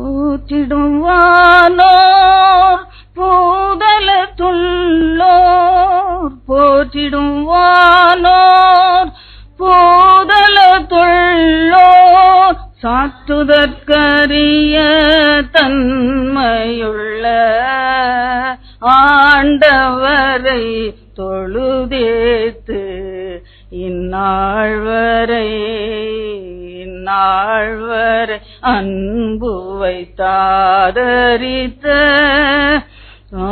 போற்றிடும் வானோர் பூதலத்துள்ளோர், போற்றிடும் வானோர் பூதலத்துள்ளோர், சாற்றுதற்கரிய தன்மையுள்ள ஆண்டவரை தொழுதேத்து இந்நாள் வரை அன்பு வைத்தாதரித்த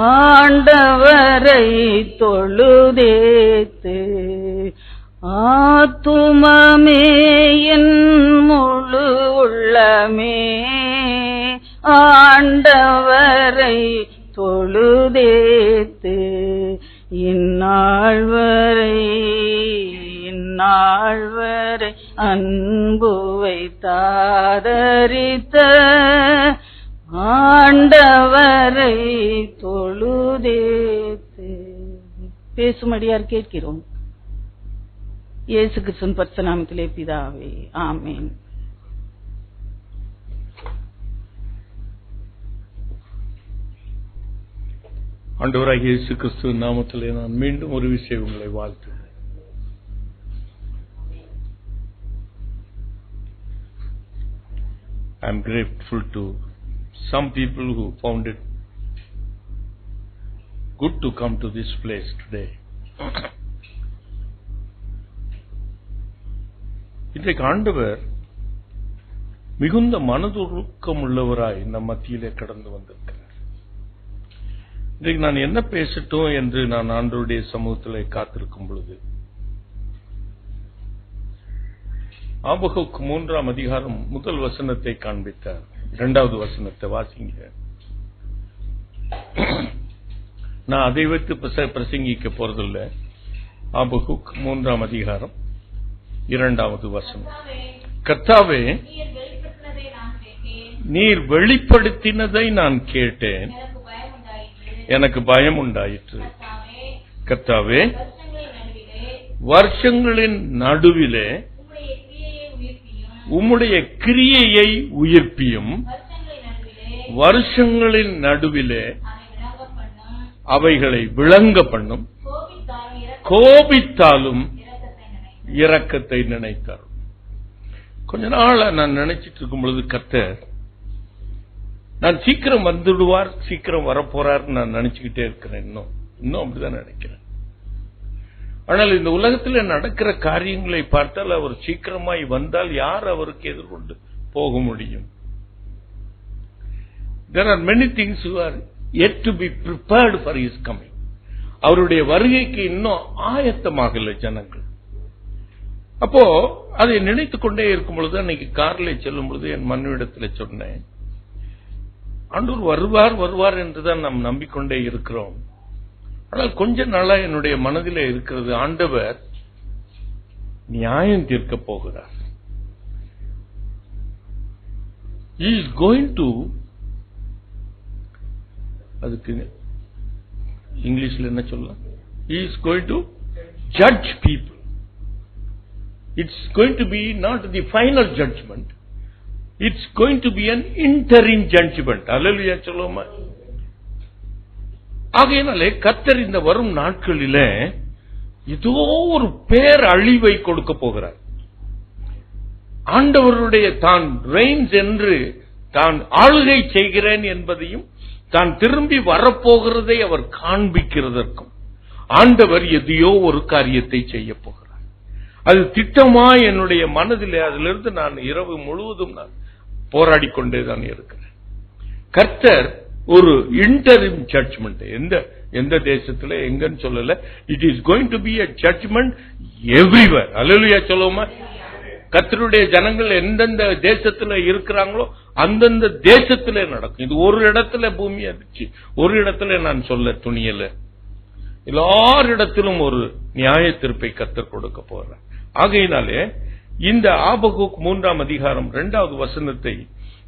ஆண்டவரை தொழுதேத்து ஆத்துமமே என் முழு உள்ளமே ஆண்டவரை தொழுதேத்து இந்நாள் வரை அன்பு வைத்தாதரித்த ஆண்டவரை தொழுதேத்து. பேசும்படியார் கேட்கிறோம். இயேசு கிறிஸ்துவின் பரிசுத்த நாமத்திலே பிதாவே, ஆமென். ஆண்டவராகிய இயேசு கிறிஸ்துவின் நாமத்திலே நான் மீண்டும் ஒரு விஷயம் உங்களை வாழ்த்துகிறேன். I am grateful to some people who found it good to come to this place today. இன்றைக்கு ஆண்டவர் மிகுந்த மனதுருக்கம் உள்ளவராய் நம் மத்தியிலே கடந்து வந்திருக்கிறார். இன்றைக்கு நான் என்ன பேசட்டும் என்று நான் ஆண்டவருடைய சமூகத்திலே காத்திருக்கும் பொழுது ஆபகுக் 3ஆம் அதிகாரம் முதல் வசனத்தை காண்பித்தார். 2வது வசனத்தை வாசிங்க. நான் அதை வைத்து பிரசங்கிக்க போறதில்லை. ஆபகுக் 3ஆம் அதிகாரம் 2வது வசனம். கர்த்தாவே, நீர் வெளிப்படுத்தினதை நான் கேட்டேன், எனக்கு பயம் உண்டாயிற்று. கர்த்தாவே, வருஷங்களின் நடுவிலே உம்முடைய கிரியையை உயிர்ப்பியும், வருஷங்களின் நடுவிலே அவைகளை விளங்க பண்ணும், கோபித்தாலும் இரக்கத்தை நினைத்தார். கொஞ்ச நாள் நான் நினைச்சிட்டு இருக்கும் பொழுது கர்த்தர் நான் சீக்கிரம் வந்துடுவார், சீக்கிரம் வரப்போறார் நான் நினைச்சுக்கிட்டே இருக்கிறேன். இன்னும் அப்படிதான் நினைக்கிறேன். ஆனால் இந்த உலகத்தில் நடக்கிற காரியங்களை பார்த்தால் அவர் சீக்கிரமாய் வந்தால் யார் அவருக்கு எதிர்கொண்டு போக முடியும்? There are many things who are yet to be prepared for his coming. அவருடைய வருகைக்கு இன்னும் ஆயத்தமாகல ஜனங்கள். அப்போ அதை நினைத்துக் கொண்டே இருக்கும் பொழுது அன்னைக்கு காரில் செல்லும் பொழுது என் மனைவிடத்தில் சொன்னேன், ஆண்டவர் வருவார் என்றுதான் நாம் நம்பிக்கொண்டே இருக்கிறோம். ஆனால் கொஞ்ச நாளா என்னுடைய மனதிலே இருக்கிறது, ஆண்டவர் நியாயம் தீர்க்க போகிறார். He is going to, அதுக்கு இங்கிலீஷ்ல என்ன சொல்லலாம், He is going to judge people. It's going to be not the final judgment. It's going to be an interim judgment. அல்லேலூயா சொல்லுவோமா? ஆகையினாலே கர்த்தர் இந்த வரும் நாட்களிலே ஏதோ ஒரு பேர் அழிவை கொடுக்க போகிறார். ஆண்டவருடைய தான் ரெயின்ஸ் என்று தான் ஆளுகை செய்கிறேன் என்பதையும் தான் திரும்பி வரப்போகிறதை அவர் காண்பிக்கிறதற்கும் ஆண்டவர் எதையோ ஒரு காரியத்தை செய்ய போகிறார். அது திட்டமா என்னுடைய மனதிலே, அதிலிருந்து நான் இரவு முழுவதும் நான் போராடிக்கொண்டேதான் இருக்கிறேன். கர்த்தர் ஒரு இன்டரிம் ஜட்ஜ்மெண்ட் எந்த தேசத்துல எங்கன்னு சொல்லல. It is going to be a judgment everywhere. அல்லேலூயா சொல்லுவோமா? கர்த்தருடைய ஜனங்கள் எந்தெந்த தேசத்துல இருக்கிறாங்களோ அந்தந்த தேசத்திலே நடக்கும். இது ஒரு இடத்துல பூமி அதிர்ச்சி, ஒரு இடத்துல நான் சொல்ல துணியல, எல்லாரிடத்திலும் ஒரு நியாய தீர்ப்பை கர்த்தர் கொடுக்க போறார். ஆகையினாலே இந்த ஆபகுக் 3ஆம் அதிகாரம் 2வது வசனத்தை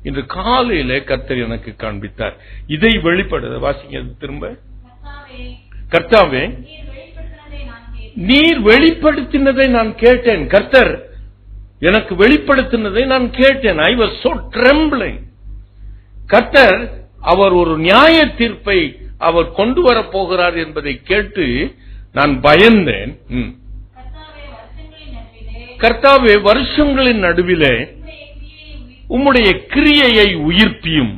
இன்று காலையிலே கர்த்தர் எனக்கு காண்பித்தார். இதை வெளிப்படுத்த வாசிங்க திரும்ப. கர்த்தாவே, நீர் வெளிப்படுத்தினதை நான் கேட்டேன். கர்த்தர் எனக்கு வெளிப்படுத்தினதை நான் கேட்டேன். I was so trembling. கர்த்தர் அவர் ஒரு நியாய தீர்ப்பை அவர் கொண்டு வரப் போகிறார் என்பதை கேட்டு நான் பயந்தேன். கர்த்தாவே, வருஷங்களின் நடுவிலே உம்முடைய கிரியையை உயிர்ப்பியும்,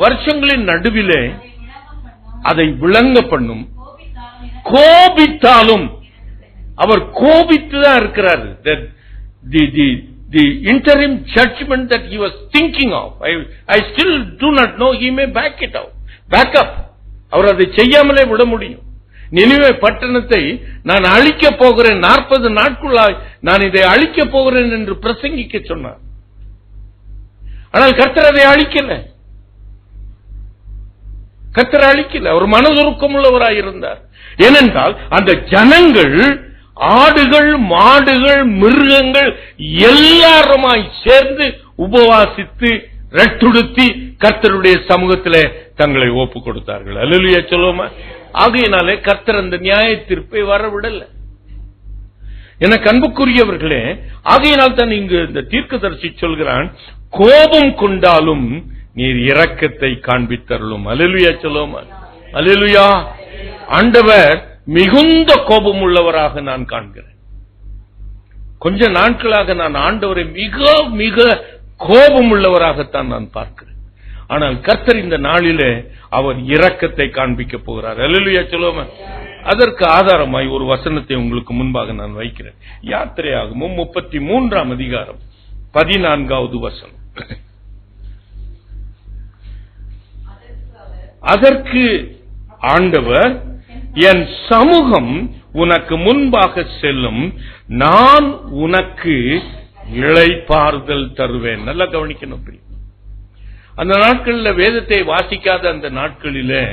வருஷங்களின் நடுவிலே அதை விளங்க பண்ணும். கோபித்தாலும் அவர் கோபித்துதான் இருக்கிறார். The interim judgment that he was thinking of, I still do not know. He may back up. அவர் அதை செய்யாமலே விட முடியும். நினிவே பட்டணத்தை நான் அழிக்கப் போகிறேன், 40 நாட்குள்ளாய் நான் இதை அழிக்கப் போகிறேன் என்று பிரசங்கிக்க சொன்னார். ஆனால் கர்த்தர் அதை அழிக்கல. கர்த்தர் அழிக்கல. அவர் மனதுருக்கம் உள்ளவராய் இருந்தார். ஏனென்றால் அந்த ஜனங்கள், ஆடுகள், மாடுகள், மிருகங்கள் எல்லாருமாய் சேர்ந்து உபவாசித்து ரட்டுடுத்தி கர்த்தருடைய சமூகத்திலே தங்களை ஒப்பு கொடுத்தார்கள். அல்லேலூயா சொல்லுவோமா? ஆகையினாலே கர்த்தர் அந்த நியாய தீர்ப்பை வரவிடல. எனக்கு அன்புக்குரியவர்களே, ஆகையினால் தான் இங்கு இந்த தீர்க்கதரிசி சொல்கிறான், கோபம் கொண்டாலும் நீர் இரக்கத்தை காண்பித்தருளும். அல்லேலூயா சொல்லுவோமா? அல்லேலூயா. ஆண்டவர் மிகுந்த கோபம் உள்ளவராக நான் காண்கிறேன். கொஞ்ச நாட்களாக நான் ஆண்டவரை மிக மிக கோபம் உள்ளவராகத்தான் நான் பார்க்கிறேன். ஆனால் கர்த்தர் இந்த நாளிலே அவர் இரக்கத்தை காண்பிக்க போகிறார். அல்லேலூயா சொல்லுவோமா? அதற்கு ஆதாரமாய் ஒரு வசனத்தை உங்களுக்கு முன்பாக நான் வைக்கிறேன். யாத்திரையாகமம் 33ஆம் அதிகாரம் 14வது வசனம். அதற்கு ஆண்டவர், என் சமூகம் உனக்கு முன்பாக செல்லும், நான் உனக்கு இளைப்பாறுதல் தருவேன். நல்லா கவனிக்கணும். அந்த நாட்களில் வேதத்தை வாசிக்காத அந்த நாட்களிலே,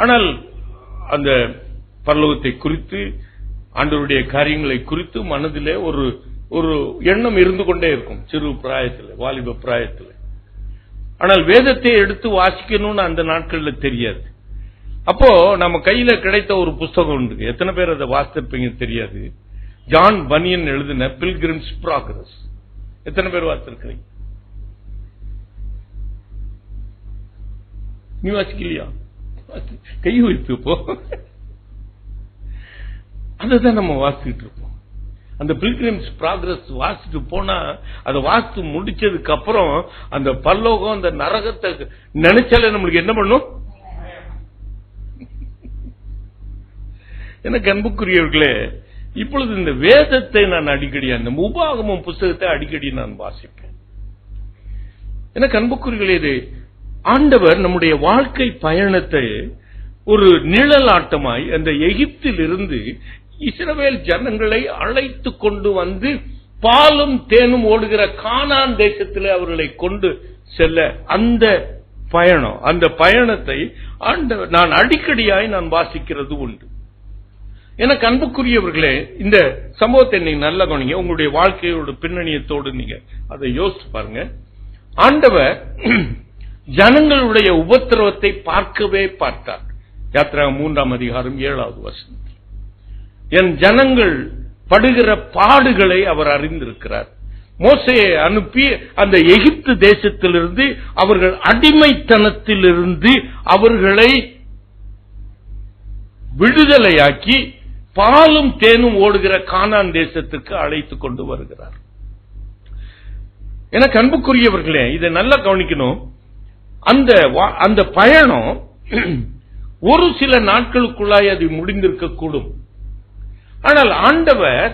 ஆனால் அந்த பரலோகத்தை குறித்து, ஆண்டவருடைய காரியங்களை குறித்து மனதிலே ஒரு எண்ணம் இருந்து கொண்டே இருக்கும். சிறு பிராயத்தில், வாலிப பிராயத்தில். ஆனால் வேதத்தை எடுத்து வாசிக்கணும்னு அந்த நாட்களில் தெரியாது. அப்போ நம்ம கையில கிடைத்த ஒரு புஸ்தகம் உண்டு. எத்தனை பேர் அதை வாசித்திருப்பீங்க தெரியாது. ஜான் பனியன் எழுதின பில்கிரிம்ஸ் ப்ராக்ரஸ். எத்தனை பேர் வாசித்திருக்கிறீங்க? நீ வாசிக்கலையா? கை வைத்து போ. அதுதான் நம்ம வாசிக்கிட்டு இருப்போம். அந்த பில்கிரிம்ஸ் ப்ராக்ரஸ் வாசிட்டு போனா, அதை வாசித்து முடிச்சதுக்கு அப்புறம் அந்த பரலோகம், அந்த நரகத்தை நினைச்சாலே நம்மளுக்கு என்ன பண்ணும்? எனக்கு அன்புக்குரியவர்களே, இப்பொழுது இந்த வேதத்தை நான் அடிக்கடி, அந்த உபாகமம் புஸ்தகத்தை அடிக்கடி நான் வாசிப்பேன். எனக்கு அன்புக்குரியவர்களே, இது ஆண்டவர் நம்முடைய வாழ்க்கை பயணத்தை ஒரு நிழலாட்டமாய் அந்த எகிப்தில் இருந்து இஸ்ரவேல் ஜனங்களை அழைத்து கொண்டு வந்து பாலும் தேனும் ஓடுகிற கானான் தேசத்தில் அவர்களை கொண்டு செல்ல அந்த பயணம், அந்த பயணத்தை ஆண்டவர் நான் அடிக்கடியாய் நான் வாசிக்கிறது உண்டு. எனக்கு அன்புக்குரியவர்களே, இந்த சம்பவத்தை நீங்க நல்லா கவனிங்க. உங்களுடைய வாழ்க்கையோட பின்னணியத்தோடு நீங்க அதை யோசிச்சு பாருங்க. ஆண்டவர் ஜனங்களுடைய உபத்திரவத்தை பார்க்கவே பார்த்தார். யாத்திராகமம் 3ஆம் அதிகாரம் 7வது வசனம். என் ஜனங்கள் படுகிற பாடுகளை அவர் அறிந்திருக்கிறார். மோசேயை அனுப்பி அந்த எகிப்து தேசத்திலிருந்து, அவர்கள் அடிமைத்தனத்திலிருந்து அவர்களை விடுதலையாக்கி பாலும் தேனும் ஓடுகிற கானான் தேசத்துக்கு அழைத்துக் கொண்டு வருகிறார். எனக்கு அன்புக்குரியவர்களே, இதை நல்லா கவனிக்கணும். அந்த பயணம் ஒரு சில நாட்களுக்குள்ளாய் அது முடிந்திருக்க கூடும். ஆனால் ஆண்டவர்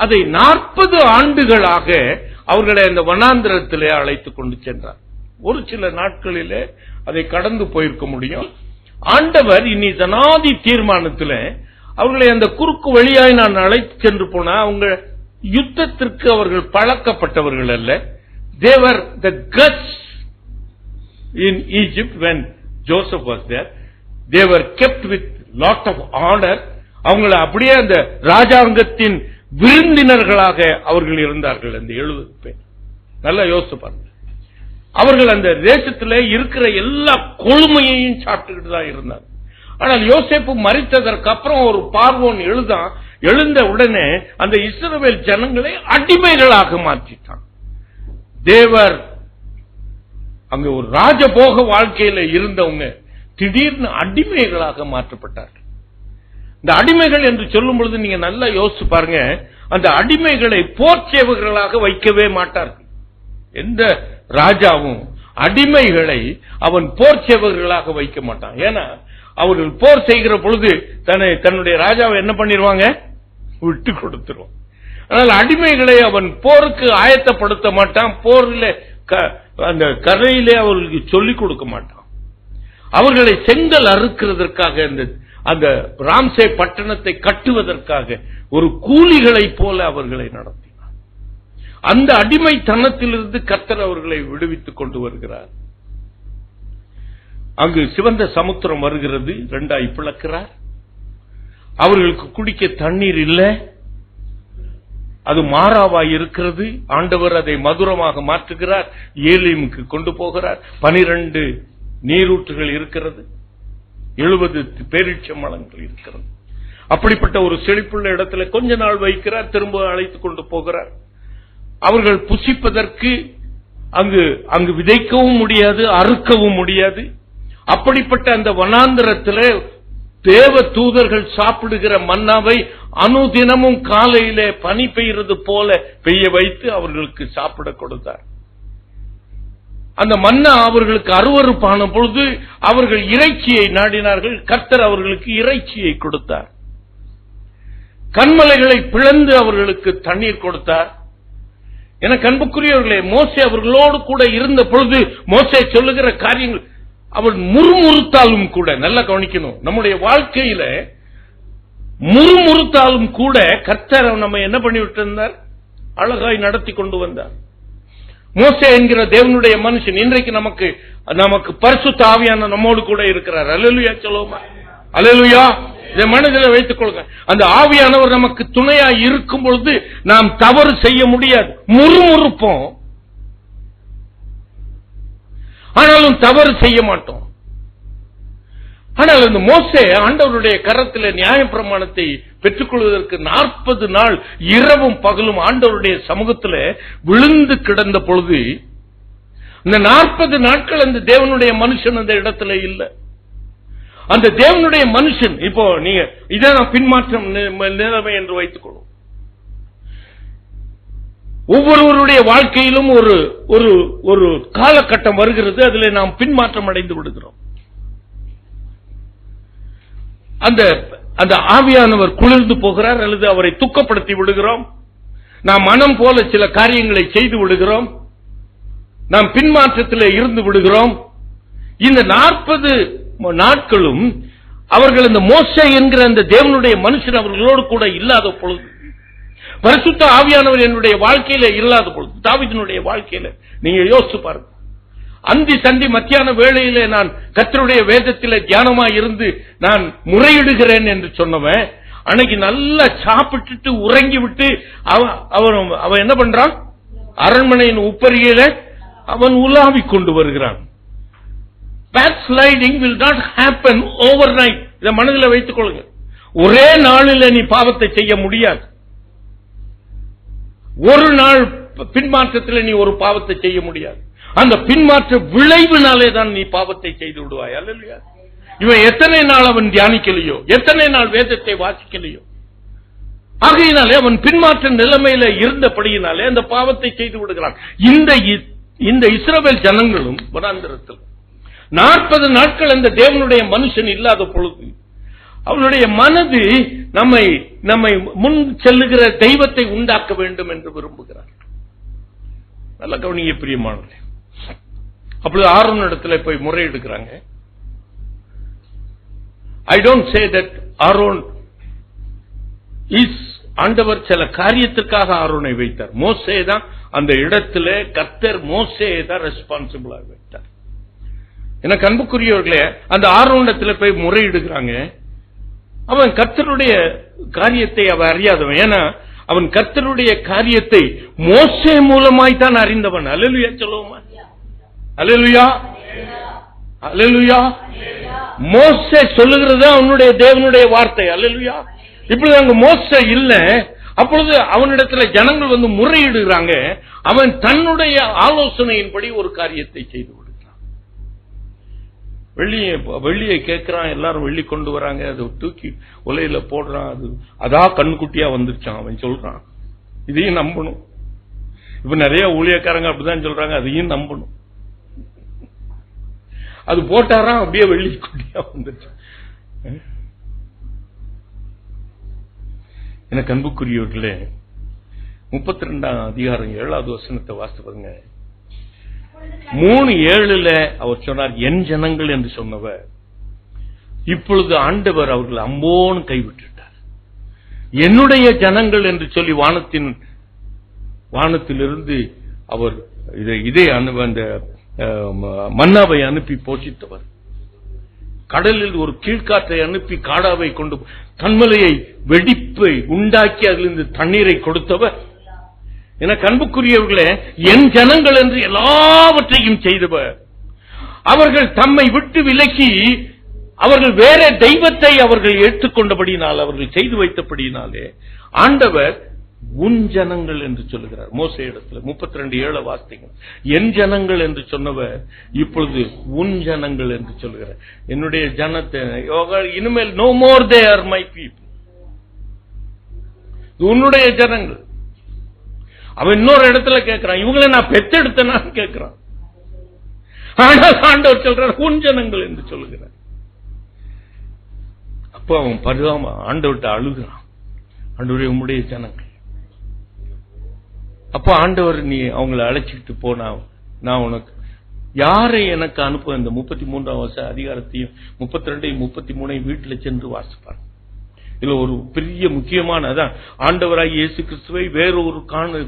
அதை 40 ஆண்டுகளாக அவர்களை அந்த வனாந்திரத்திலே அழைத்துக் கொண்டு சென்றார். ஒரு சில நாட்களிலே அதை கடந்து போயிருக்க முடியும். ஆண்டவர் இனி ஜனாதி தீர்மானத்தில் அவர்களை அந்த குறுக்கு வழியாய் நான் அழைத்து சென்று போனா, அவங்க யுத்தத்திற்கு அவர்கள் பழக்கப்பட்டவர்கள் அல்ல. They were the guts in Egypt when Joseph was there. They were kept with lot of honor. அவங்களை அப்படியே அந்த ராஜாங்கத்தின் விருந்தினர்களாக அவர்கள் இருந்தார்கள். அந்த 70 பேர் நல்லா யோசிச்சு பாருங்க. அவர்கள் அந்த தேசத்திலே இருக்கிற எல்லா கொழுமையையும் சாப்பிட்டுக்கிட்டு தான் இருந்தார். ஆனால் யோசேப்பு மரித்ததற்கு அப்புறம் ஒரு பார்வோன் எழுந்த உடனே அந்த இஸ்ரவேல் ஜனங்களை அடிமைகளாக மாற்றிட்டான். They were அங்க ஒரு ராஜபோக வாழ்க்கையில இருந்தவங்க திடீர்னு அடிமைகளாக மாற்றப்பட்டார்கள். இந்த அடிமைகள் என்று சொல்லும் பொழுது நீங்க நல்லா யோசிச்சு பாருங்க, அந்த அடிமைகளை போர்ச்சேவகர்களாக வைக்கவே மாட்டார்கள். எந்த ராஜாவும் அடிமைகளை அவன் போர்ச்சேவகர்களாக வைக்க மாட்டான். ஏன்னா அவர்கள் போர் செய்கிற பொழுது தன்னுடைய ராஜாவை என்ன பண்ணிடுவாங்க, விட்டு கொடுத்துருவான். ஆனால் அடிமைகளை அவன் போருக்கு ஆயத்தப்படுத்த மாட்டான். போரில் அந்த கரையிலே அவர்களுக்கு சொல்லிக் கொடுக்க மாட்டான். அவர்களை செங்கல் அறுக்கிறதற்காக அந்த ராம்சே பட்டணத்தை கட்டுவதற்காக ஒரு கூலிகளை போல அவர்களை நடத்தினார். அந்த அடிமைத்தனத்திலிருந்து கர்த்தர் அவர்களை விடுவித்துக் கொண்டு வருகிறார். அங்கு சிவந்த சமுத்திரம் வருகிறது, இரண்டாய் பிளக்கிறார். அவர்களுக்கு குடிக்க தண்ணீர் இல்லை, அது மாறாவாய் இருக்கிறது. ஆண்டவர் அதை மதுரமாக மாற்றுகிறார். ஏலிமுக்கு கொண்டு போகிறார். 12 நீரூற்றுகள் இருக்கிறது, 70 பேரீட்ச மரங்கள் இருக்கிறது. அப்படிப்பட்ட ஒரு செழிப்புள்ள இடத்துல கொஞ்ச நாள் வைக்கிறார், திரும்ப அழைத்துக் கொண்டு போகிறார். அவர்கள் புசிப்பதற்கு அங்கு விதைக்கவும் முடியாது, அறுக்கவும் முடியாது. அப்படிப்பட்ட அந்த வனாந்தரத்தில் தேவ தூதர்கள் சாப்பிடுகிற மன்னாவை அனுதினமும் காலையிலே பனி பெய்கிறது போல பெய்ய வைத்து அவர்களுக்கு சாப்பிட கொடுத்தார். அந்த மன்னா அவர்களுக்கு அருவருப்பான பொழுது அவர்கள் இறைச்சியை நாடினார்கள். கர்த்தர் அவர்களுக்கு இறைச்சியை கொடுத்தார். கண்மலைகளை பிளந்து அவர்களுக்கு தண்ணீர் கொடுத்தார். என அன்புக்குரியவர்களே, மோசே அவர்களோடு கூட இருந்த பொழுது மோசே சொல்லுகிற காரியங்கள் அவள் முறுமுறுத்தாலும் கூட, நல்லா கவனிக்கணும், நம்முடைய வாழ்க்கையில முறுமுறுத்தாலும் கூட கர்த்தர் நம்ம என்ன பண்ணிவிட்டு இருந்தார், அழகாய் நடத்தி கொண்டு வந்தார். மோசே என்கிற தேவனுடைய மனுஷன் இன்றைக்கு நமக்கு பரிசுத்த ஆவியான நம்மோடு கூட இருக்கிறார். அல்லேலூயா சொல்லுவோமா? அல்லேலூயா. இதை மனதில் வைத்துக் கொள்ளுங்க. அந்த ஆவியானவர் நமக்கு துணையாய் இருக்கும் பொழுது நாம் தவறு செய்ய முடியாது. முறுமுறுப்போம், ஆனாலும் தவறு செய்ய மாட்டோம். ஆனால் அந்த மோசே ஆண்டவருடைய கரத்தில் நியாயப்பிரமாணத்தை பெற்றுக் கொள்வதற்கு 40 நாள் இரவும் பகலும் ஆண்டவருடைய சமூகத்தில் விழுந்து கிடந்த பொழுது, இந்த 40 நாட்கள் அந்த தேவனுடைய மனுஷன் அந்த இடத்துல இல்லை. அந்த தேவனுடைய மனுஷன் இப்போ நீங்க இதான் பின்மாற்றம் நிலைமை என்று வைத்துக் கொள்ளும். ஒவ்வொருவருடைய வாழ்க்கையிலும் ஒரு காலகட்டம் வருகிறது, அதில் நாம் பின்மாற்றம் அடைந்து விடுகிறோம். அந்த ஆவியானவர் குளிர்ந்து போகிறார், அல்லது அவரை துக்கப்படுத்தி விடுகிறோம். நாம் மனம் போல சில காரியங்களை செய்து விடுகிறோம். நாம் பின்மாற்றத்தில் இருந்து விடுகிறோம். இந்த 40 நாட்களும் அவர்கள் இந்த மோசே என்கிற அந்த தேவனுடைய மனுஷன் அவர்களோடு கூட இல்லாத பொழுது, பரிசுத்த ஆவியானவர் என்னுடைய வாழ்க்கையில இல்லாத பொழுது, தாவீதினுடைய வாழ்க்கையில நீங்க யோசிச்சு பாருங்க. அந்தி சந்தி மத்தியான வேளையிலே நான் கர்த்தருடைய வேதத்திலே தியானமாய் இருந்து நான் முறையிடுகிறேன் என்று சொன்னவன் அன்னைக்கு நல்லா சாப்பிட்டுட்டு உறங்கி விட்டு அவன் என்ன பண்றான், அரண்மனையின் உப்பரிகையில அவன் உலாவிக் கொண்டு வருகிறான். Backsliding will not happen overnight. இதை மனதில் வைத்துக் கொள்ளுங்க. ஒரே நாளில் நீ பாவத்தை செய்ய முடியாது. ஒரு நாள் பின்மாற்றத்தில் நீ ஒரு பாவத்தை செய்ய முடியாது. அந்த பின்மாற்ற விளைவினாலே தான் நீ பாவத்தை செய்து விடுவாய். அல்லேலூயா. இவன் எத்தனை நாள் அவன் தியானிக்கலையோ, எத்தனை நாள் வேதத்தை வாசிக்கலையோ, ஆகையினாலே அவன் பின்மாற்ற நிலைமையில இருந்தபடியினாலே அந்த பாவத்தை செய்து விடுகிறான். இந்த இஸ்ரவேல் ஜனங்களும் வனாந்திரத்தில் 40 நாட்கள் அந்த தேவனுடைய மனுஷன் இல்லாத பொழுது அவனுடைய மனது நம்மை முன் செல்லுகிற தெய்வத்தை உண்டாக்க வேண்டும் என்று விரும்புகிறார். நல்ல கவனிங்க பிரியமானவர்களே. அப்பொழுது ஆரோன் இடத்துல போய் முறையிடுகிறாங்க. I don't say that Aaron is, ஆண்டவர் சில காரியத்திற்காக ஆரோனை வைத்தார். மோசே தான் அந்த இடத்துல, கர்த்தர் மோசேயை தான் ரெஸ்பான்சிபிளாக வைத்தார். எனக்கு அன்புக்குரியவர்களே, அந்த ஆரோனிடத்தில் போய் முறையிடுகிறாங்க. அவன் கர்த்தருடைய காரியத்தை அவன் அறியாதவன். ஏன்னா அவன் கர்த்தருடைய காரியத்தை மோசே மூலமாய் தான் அறிந்தவன். அல்லேலூயா சொல்லுவோமா? அல்லேலூயா, அல்லேலூயா. மோசே சொல்லுகிறது அவனுடைய தேவனுடைய வார்த்தை. அல்லேலூயா. இப்படி அங்க மோசே இல்ல. அப்பொழுது அவனிடத்துல ஜனங்கள் வந்து முறையிடுகிறாங்க. அவன் தன்னுடைய ஆலோசனையின்படி ஒரு காரியத்தை செய்து விடுகிறான். வெள்ளியை கேட்கிறான், எல்லாரும் வெள்ளி கொண்டு வராங்க, அதை தூக்கி உலையில போடுறான், அதான் கண்குட்டியா வந்துருச்சான். அவன் சொல்றான், இதையும் நம்பணும். இப்ப நிறைய ஊழியக்காரங்க அப்படிதான் சொல்றாங்க, அதையும் நம்பணும். அது போட்டாராம், அப்படியே வெள்ளி குட்டியா வந்துருச்சு. எனக்கு அன்புக்குரியவர்களே, 32ஆம் அதிகாரம் 7வது வசனத்தை வாசித்து பாருங்க. 3:7 அவர் சொன்னார், என் ஜனங்கள் என்று சொன்னவர் இப்பொழுது ஆண்டவர் அவர்கள் அம்போன்னு கைவிட்டுட்டார். என்னுடைய ஜனங்கள் என்று சொல்லி வானத்திலிருந்து அவர் இதே அந்த மன்னாவை அனுப்பி போஷித்தவர். கடலில் ஒரு கீழ்காற்றை அனுப்பி காடாவை கொண்டு கண்மலையை வெடிப்பை உண்டாக்கி அதிலிருந்து தண்ணீரை கொடுத்தவர். எனக்கு அன்புக்குரியவர்களே, என் ஜனங்கள் என்று எல்லாவற்றையும் செய்தவர். அவர்கள் தம்மை விட்டு விலக்கி அவர்கள் வேற தெய்வத்தை அவர்கள் ஏற்றுக்கொண்டபடியினால், அவர்கள் செய்து வைத்தபடியினாலே ஆண்டவர் உன் ஜனங்கள் என்று சொல்லுகிறார். மோசே இடத்துல 32:7 வாசித்தீங்க. என் ஜனங்கள் என்று சொன்னவர் இப்பொழுது உன் ஜனங்கள் என்று சொல்லுகிறார். என்னுடைய ஜனத்தை இனிமேல் no more they are my people, உன்னுடைய ஜனங்கள். அவன் இன்னொரு இடத்துல கேட்கிறான், இவங்களை நான் பெத்தெடுத்தனா கேட்கிறான். ஆனால் ஆண்டவர் சொல்றார் உன் ஜனங்கள் என்று சொல்லுகிறார். அப்ப அவன் பரிதாபமா ஆண்டவர்கிட்ட அழுகிறான், ஆண்டவரே உம்முடைய ஜனங்கள். அப்ப ஆண்டவர், நீ அவங்களை அழைச்சிட்டு போனா நான் உனக்கு யாரை எனக்கு அனுப்ப. இந்த 33ஆம் அதிகாரத்தையும் 32, 33 வீட்டுல சென்று வாசிப்பார். இதுல ஒரு பெரிய முக்கியமான அதான் ஆண்டவராய் இயேசு கிறிஸ்துவை வேறொரு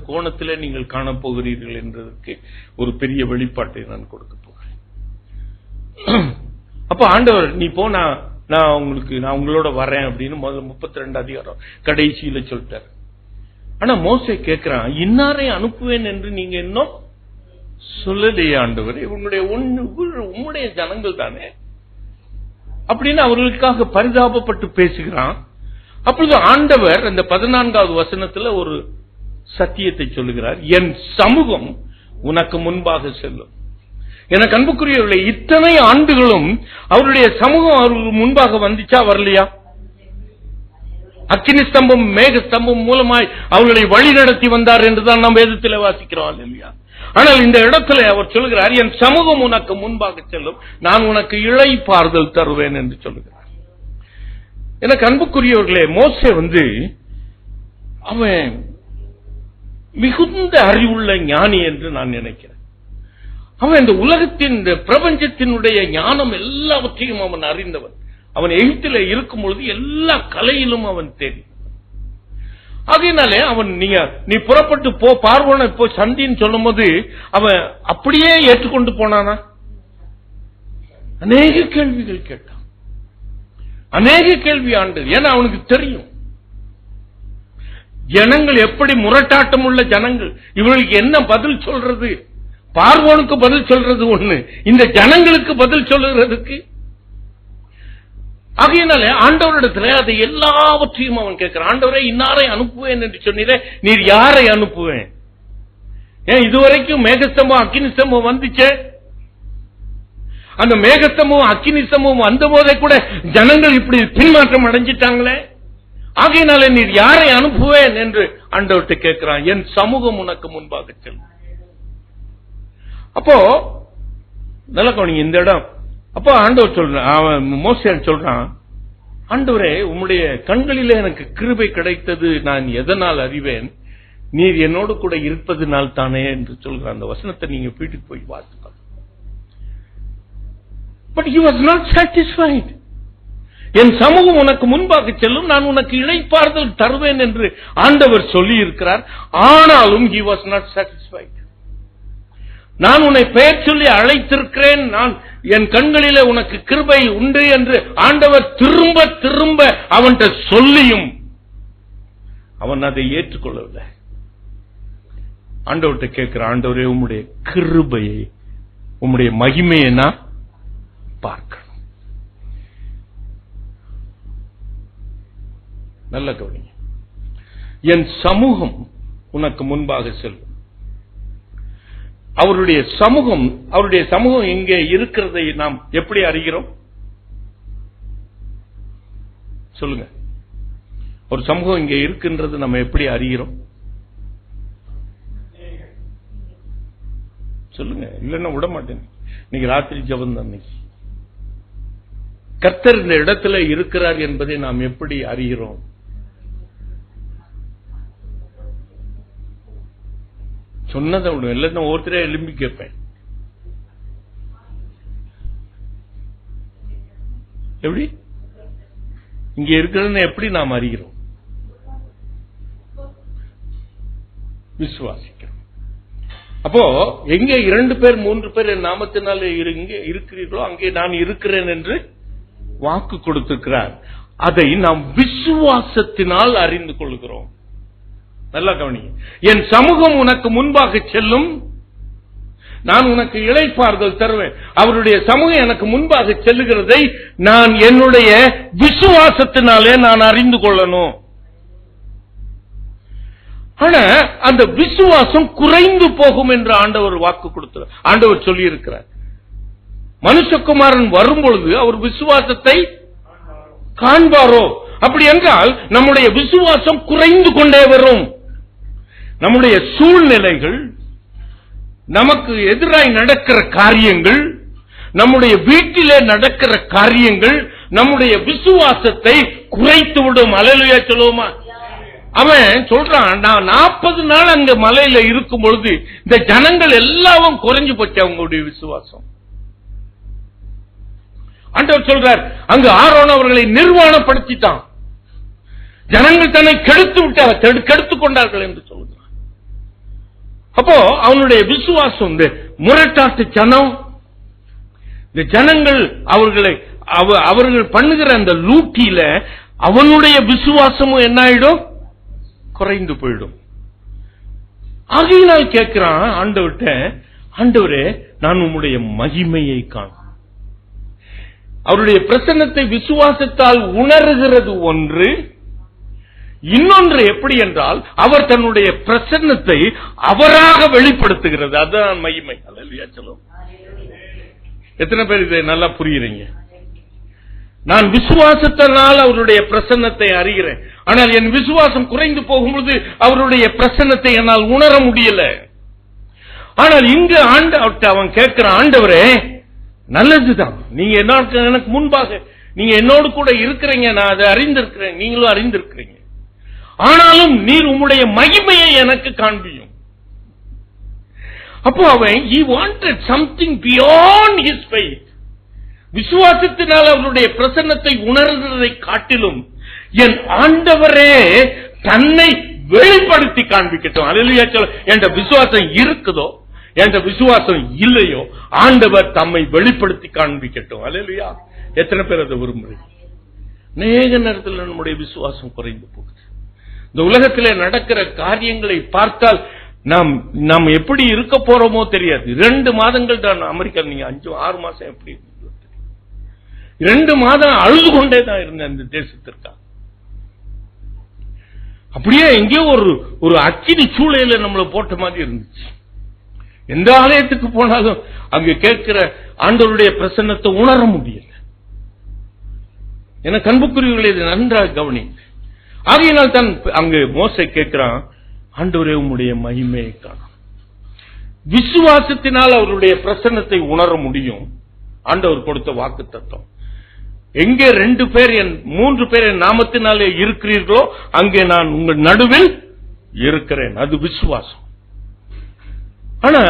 கோணத்திலே நீங்கள் காணப்போகிறீர்கள் என்றதற்கு ஒரு பெரிய வெளிப்பாட்டை நான் கொடுக்க போகிறேன். அப்ப ஆண்டவர், நீ போனா நான் உங்களோட வரேன் அப்படின்னு முதல்ல 32 அதிகாரம் கடைசியில சொல்லிட்டார். ஆனா மோசே கேட்கிறான், இன்னாரை அனுப்புவேன் என்று நீங்க இன்னும் சொல்லலையே ஆண்டவர், உம்முடைய ஜனங்கள் தானே அப்படின்னு அவர்களுக்காக பரிதாபப்பட்டு பேசுகிறான். அப்பொழுது ஆண்டவர் அந்த 14வது வசனத்துல ஒரு சத்தியத்தை சொல்லுகிறார், என் சமூகம் உனக்கு முன்பாக செல்லும். எனக்கு அன்புக்குரியவர்களே, இத்தனை ஆண்டுகளும் அவருடைய சமூகம் அவர்களுக்கு முன்பாக வந்துச்சா வரலையா? அக்கினி ஸ்தம்பம் மேக ஸ்தம்பம் மூலமாய் அவர்களை வழி நடத்தி வந்தார் என்றுதான் நாம் வேதத்தில் வாசிக்கிறோம் இல்லையா? ஆனால் இந்த இடத்துல அவர் சொல்லுகிறார், என் சமூகம் உனக்கு முன்பாக செல்லும், நான் உனக்கு இளைப்பாறுதல் தருவேன் என்று சொல்லுகிறார். எனக்கு அன்புக்குரியவர்களே, மோசே அவன் மிகுந்த அறிவுள்ள ஞானி என்று நான் நினைக்கிறேன். அவன் இந்த உலகத்தின் பிரபஞ்சத்தினுடைய ஞானம் எல்லாவற்றையும் அவன் அறிந்தவன். அவன் எகிப்திலே இருக்கும் பொழுது எல்லா கலையிலும் அவன் தெரியும். ஆகையினாலே அவன் நீ புறப்பட்டு போ, பார்வோனை போ சந்தின்னு சொல்லும் போது அவன் அப்படியே ஏற்றுக்கொண்டு போனானா? அநேக கேள்விகள் கேட்டான், அநேக கேள்வி ஆண்டது. ஏன்னா அவனுக்கு தெரியும் ஜனங்கள் எப்படி முரட்டாட்டம் உள்ள ஜனங்கள், இவர்களுக்கு என்ன பதில் சொல்றது? பார்வோனுக்கு பதில் சொல்றது ஒண்ணு, இந்த ஜனங்களுக்கு பதில் சொல்லுறதுக்கு. ஆகையினாலே ஆண்டவரிடத்துல அதை எல்லாவற்றையும் அவன் கேட்கிறான். ஆண்டவரே, இன்னாரை அனுப்புவேன் என்று சொன்னீரே, நீர் யாரை அனுப்புவேன்? ஏன் இதுவரைக்கும் மேகஸ்தம்பம் அக்கினி ஸ்தம்பம் வந்துச்சே, அந்த மேகஸ்தம்பம் அக்கினி ஸ்தம்பம் வந்த போதே கூட ஜனங்கள் இப்படி பின்மாற்றம் அடைஞ்சிட்டாங்களே. ஆகையினாலே நீர் யாரை அனுப்புவேன் என்று ஆண்டவர்கிட்ட கேட்கிறான். என் சமூகம் உனக்கு முன்பாக செல்லும். அப்போ நல்ல கவனிங்க இந்த இடம். அப்போ ஆண்டவர் சொல்றான், மோசே சொல்றான், ஆண்டவரே உம்முடைய கண்களிலே எனக்கு கிருபை கிடைத்தது நான் எதனால் அறிவேன்? நீர் என்னோடு கூட இருப்பதனால் தானே என்று சொல்கிறான். அந்த வசனத்தை நீங்க வீட்டுக்கு போய் வாசிக்கலாம். But he was not satisfied. என் சமூகம் உனக்கு முன்பாக செல்லும், நான் உனக்கு இளைப்பாறுதல் தருவேன் என்று ஆண்டவர் சொல்லி இருக்கிறார். ஆனாலும் he was not satisfied. நான் உன்னை பெயர் சொல்லி அழைத்திருக்கிறேன், நான் என் கண்களிலே உனக்கு கிருபை உண்டு என்று ஆண்டவர் திரும்ப திரும்ப அவன்கிட்ட சொல்லியும் அவன் அதை ஏற்றுக்கொள்ளவில்லை. ஆண்டவர்கிட்ட கேட்கிற, ஆண்டவரே உம்முடைய கிருபையை உம்முடைய மகிமையை நான் பார்க்கணும். நல்ல கவனிங்க, என் சமூகம் உனக்கு முன்பாக செல்லும். அவருடைய சமூகம் இங்கே இருக்கிறதை நாம் எப்படி அறிகிறோம்? சொல்லுங்க. ஒரு சமூகம் இங்கே இருக்கின்றது நம்ம எப்படி அறிகிறோம்? சொல்லுங்க, இல்லன்னா விட மாட்டேன். இன்னைக்கு ராத்திரி ஜெபம் தான். கர்த்தர் இந்த இடத்துல இருக்கிறார் என்பதை நாம் எப்படி அறிகிறோம்? சொன்னதை விடும், எல்லாத்தையும் ஒருத்தரே எழும்பி கேட்பேன். எப்படி இங்க இருக்கிறது எப்படி நாம் அறிகிறோம்? விசுவாசிக்கிறோம். அப்போ எங்கே 2 பேர் 3 பேர் என் நாமத்தினாலே இங்கே இருக்கிறீர்களோ அங்கே நான் இருக்கிறேன் என்று வாக்கு கொடுத்திருக்கிறார். அதை நாம் விசுவாசத்தினால் அறிந்து கொள்கிறோம். நல்லா கவனிங்க. என் சமூகம் உனக்கு முன்பாக செல்லும், நான் உனக்கு இளைப்பாறுதல் தருவேன். அவருடைய சமூகம் எனக்கு முன்பாக செல்லுகிறதை நான் என்னுடைய விசுவாசத்தினாலே நான் அறிந்து கொள்ளணும். ஆனா அந்த விசுவாசம் குறைந்து போகும் என்று ஆண்டவர் வாக்கு கொடுத்தார். ஆண்டவர் சொல்லி இருக்கிறார், மனுஷகுமாரன் வரும்பொழுது அவர் விசுவாசத்தை காண்பாரோ. அப்படி என்றால் நம்முடைய விசுவாசம் குறைந்து கொண்டே வரும். நம்முடைய சூழ்நிலைகள், நமக்கு எதிராய் நடக்கிற காரியங்கள், நம்முடைய வீட்டிலே நடக்கிற காரியங்கள் நம்முடைய விசுவாசத்தை குறைத்து விடும். அல்லேலூயா சொல்லுவோமா? அவன் சொல்றான், நான் 40 நாள் அங்க மலையில இருக்கும் பொழுது இந்த ஜனங்கள் எல்லாம் குறைஞ்சு போச்சு அவங்களுடைய விசுவாசம். ஆண்டவர் சொல்றார், அங்கு ஆரோன் அவர்களை நிர்வாணப்படுத்திட்டான், ஜனங்கள் தன்னை கெடுத்துக் கொண்டார்கள் என்று சொல்கிறான். அப்போ அவனுடைய விசுவாசம், இந்த முரட்டாட்டு ஜனம், இந்த ஜனங்கள் அவர்கள் பண்ணுகிற அந்த லூட்டியில அவனுடைய விசுவாசமும் என்ன ஆயிடும்? குறைந்து போயிடும். ஆகையினால் கேட்கிறான் ஆண்டவர்கிட்ட, ஆண்டவரே நான் உம்முடைய மகிமையை காணும். அவருடைய பிரசன்னத்தை விசுவாசத்தால் உணர்கிறது ஒன்று, இன்னொன்று எப்படி என்றால் அவர் தன்னுடைய பிரசன்னத்தை அவராக வெளிப்படுத்துகிறது. அதுதான் மகிமை. அல்லேலூயா சொல்லுவோம். எத்தனை பேர் இதை நல்லா புரியுறீங்க? நான் விசுவாசத்தினால் அவருடைய பிரசன்னத்தை அறிகிறேன், ஆனால் என் விசுவாசம் குறைந்து போகும்போது அவருடைய பிரசன்னத்தை என்னால் உணர முடியல. ஆனால் இங்கு அவன் கேட்கிற, ஆண்டவரே நல்லதுதான், நீங்க எனக்கு முன்பாக நீங்க என்னோடு கூட இருக்கிறீங்க, நான் அதை அறிந்திருக்கிறேன், நீங்களும் அறிந்திருக்கிறீங்க, ஆனாலும் நீர் உம்முடைய மகிமையை எனக்கு காண்பியும். அப்போ அவன் he wanted something beyond his faith. விசுவாசத்தினால் அவருடைய பிரசன்னத்தை உணர்கிறதை காட்டிலும் என் ஆண்டவரே தன்னை வெளிப்படுத்தி காண்பிக்கட்டும். அல்லேலூயா சொல்ல. என்ற விசுவாசம் இருக்குதோ என்ற விசுவாசம் இல்லையோ ஆண்டவர் தம்மை வெளிப்படுத்தி காண்பிக்கட்டும். அல்லேலூயா. எத்தனை பேர் அதை விரும்புறீங்க? அநேக நேரத்தில் நம்முடைய விசுவாசம் குறைந்து போகுது. இந்த உலகத்திலே நடக்கிற காரியங்களை பார்த்தால் நாம் எப்படி இருக்க போறோமோ தெரியாது. 2 மாதங்கள் தான் அமெரிக்கா, நீங்க 5-6 மாசம் எப்படி 2 மாதம் அழுது கொண்டே தான் இருந்த அந்த தேசத்திற்காக. அப்படியே எங்கேயோ ஒரு அக்கினி சூளையில நம்மளை போட்ட மாதிரி இருந்துச்சு. எந்த ஆலயத்துக்கு போனாலும் அங்க கேட்கிற ஆண்டவருடைய பிரசன்னத்தை உணர முடியல. என கண்புக்குரியவர்களை இதை நன்றாக கவனி. ஆகையினால் தான் அங்கு மோசே கேட்கிறான், ஆண்டவரே உம்முடைய மகிமையை காணும். விசுவாசத்தினால் அவருடைய பிரசன்னத்தை உணர முடியும். ஆண்டவர் கொடுத்த வாக்கு தத்துவம், எங்கே 2 பேர் 3 பேர் என் நாமத்தினாலே இருக்கிறீர்களோ அங்கே நான் உங்கள் நடுவில் இருக்கிறேன். அது விசுவாசம். ஆனா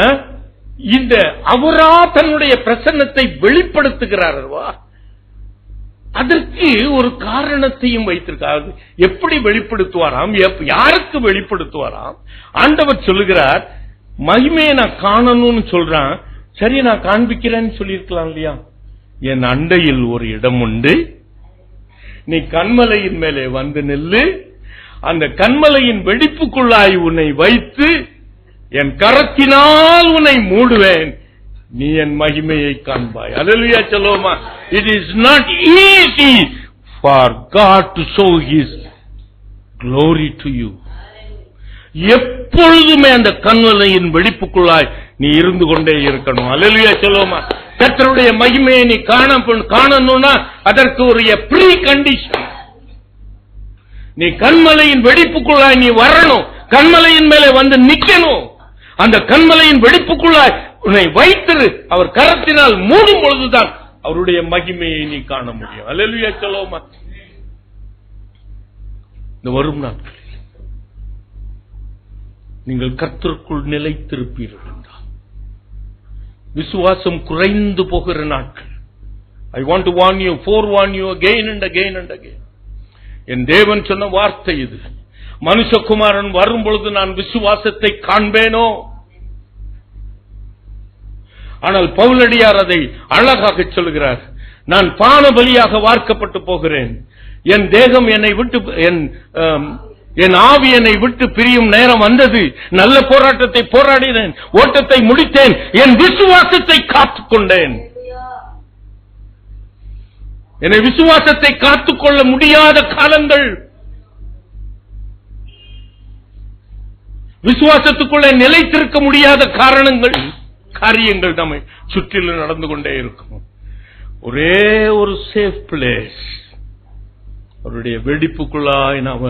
இந்த அவரா தன்னுடைய பிரசன்னத்தை வெளிப்படுத்துகிறார், அதற்கு ஒரு காரணத்தையும் வைத்திருக்கார். எப்படி வெளிப்படுத்துவாராம், யாருக்கு வெளிப்படுத்துவாராம்? ஆண்டவர் சொல்லுகிறார், மகிமையை நான் காணணும்னு சொல்றான். சரி, நான் காண்பிக்கிறேன்னு சொல்லியிருக்கலாம் இல்லையா? என் அண்டையில் ஒரு இடம் உண்டு, நீ கன்மலையின் மேலே வந்து நில்லு, அந்த கன்மலையின் வெடிப்புக்குள்ளாய் உன்னை வைத்து என் கரத்தினால் உன்னை மூடுவேன், நீ என் மகிமையை காண்பாய். அல்லேலூயா சொல்லுவோமா? It is not easy for God to show His glory to you. எப்பொழுதுமே அந்த கன்மலையின் வெடிப்புக்குள்ளாய் நீ இருந்து கொண்டே இருக்கணும். அல்லேலூயா சொல்லுவோமா? கர்த்தருடைய மகிமையை நீ காணணும்னா அதற்கு ஒரு ப்ரீ கண்டிஷன். நீ கண்மலையின் வெடிப்புக்குள்ளாய் நீ வரணும். கண்மலையின் மேலே வந்து நிக்கணும். அந்த கண்மலையின் வெடிப்புக்குள்ளாய் உன்னை வைத்திரு. அவர் கரத்தினால் மூடும் பொழுதுதான் அவருடைய மகிமையை நீ காண முடியும். அல்லேலூயா சொல்லுவோமா? இந்த வரும் நாட்களில் நீங்கள் கர்த்தருக்குள் நிலைத்திருப்பீர்கள் என்றால் விசுவாசம் குறைந்து போகிற நாட்கள். I want to warn you, forewarn you again and again and again. என் தேவன் சொன்ன வார்த்தை இது. மனுஷகுமாரன் வரும் பொழுது நான் விசுவாசத்தை காண்பேனோ? ஆனால் பவுலடியார் அதை அழகாக சொல்கிறார். நான் பான பலியாக வார்க்கப்பட்டு போகிறேன். என் தேகம் என்னை விட்டு, என் ஆவி என்னை விட்டு பிரியும் நேரம் வந்தது. நல்ல போராட்டத்தை போராடினேன், ஓட்டத்தை முடித்தேன், என் விசுவாசத்தை காத்துக்கொண்டேன். என்னை விசுவாசத்தை காத்துக்கொள்ள முடியாத காலங்கள், விசுவாசத்துக்குள்ளே நிலைத்திருக்க முடியாத காரியங்கள் நம்மை சுற்றிலும் நடந்து கொண்டே இருக்கும். ஒரே ஒரு சேஃப் பிளேஸ், அவருடைய வெடிப்புக்குள்ளாய் நாம்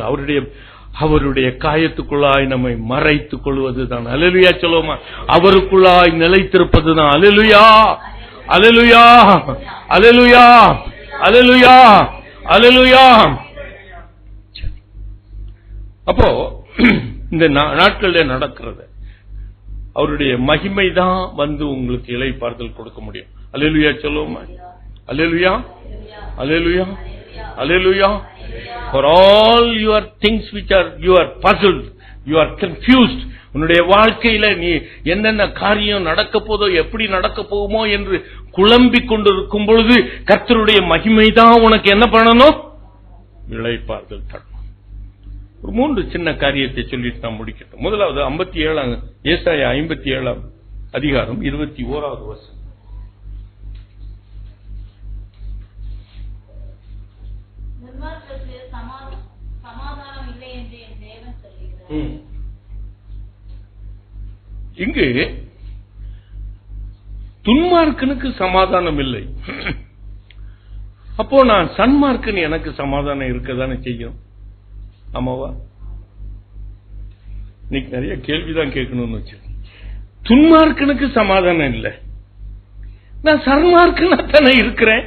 அவருடைய காயத்துக்குள்ளாய் நம்மை மறைத்துக் கொள்வதுதான். அல்லேலூயா சொல்லுவோமா? அவருக்குள்ளாய் நிலைத்திருப்பதுதான். அல்லேலூயா, அல்லேலூயா, அல்லேலூயா, அல்லேலூயா, அல்லேலூயா. அப்போ இந்த நாட்களில் நடக்கிறது அவருடைய மகிமை தான் வந்து உங்களுக்கு இளைப்பாறுதல் கொடுக்க முடியும். அல்லேலூயா சொல்லுவோமா? அல்லேலூயா, அல்லேலூயா, அல்லேலூயா. For all your things which you are puzzled, you are confused, உன்னுடைய வாழ்க்கையில நீ என்னென்ன காரியம் நடக்க போதோ, எப்படி நடக்க போகுமோ என்று குழம்பிக் கொண்டிருக்கும் பொழுது கர்த்தருடைய மகிமை தான் உனக்கு என்ன பண்ணணும்? இளைப்பாறுதல் தரணும். ஒரு 3 சின்ன காரியத்தை சொல்லிட்டு நான் முடிக்கட்டும். முதலாவது 57 ஏசாயா 57 அதிகாரம் 21வது வசனம். இங்கு துன்மார்க்கனுக்கு சமாதானம் இல்லை. அப்போ நான் சன்மார்க்கன், எனக்கு சமாதானம் இருக்கதானே செய்யும். ஆமாவா? இன்னைக்கு நிறைய கேள்விதான் கேட்கணும்னு வச்சு. துன்மார்க்கனுக்கு சமாதானம் இல்லை, நான் சன்மார்க்கனா தானே இருக்கிறேன்,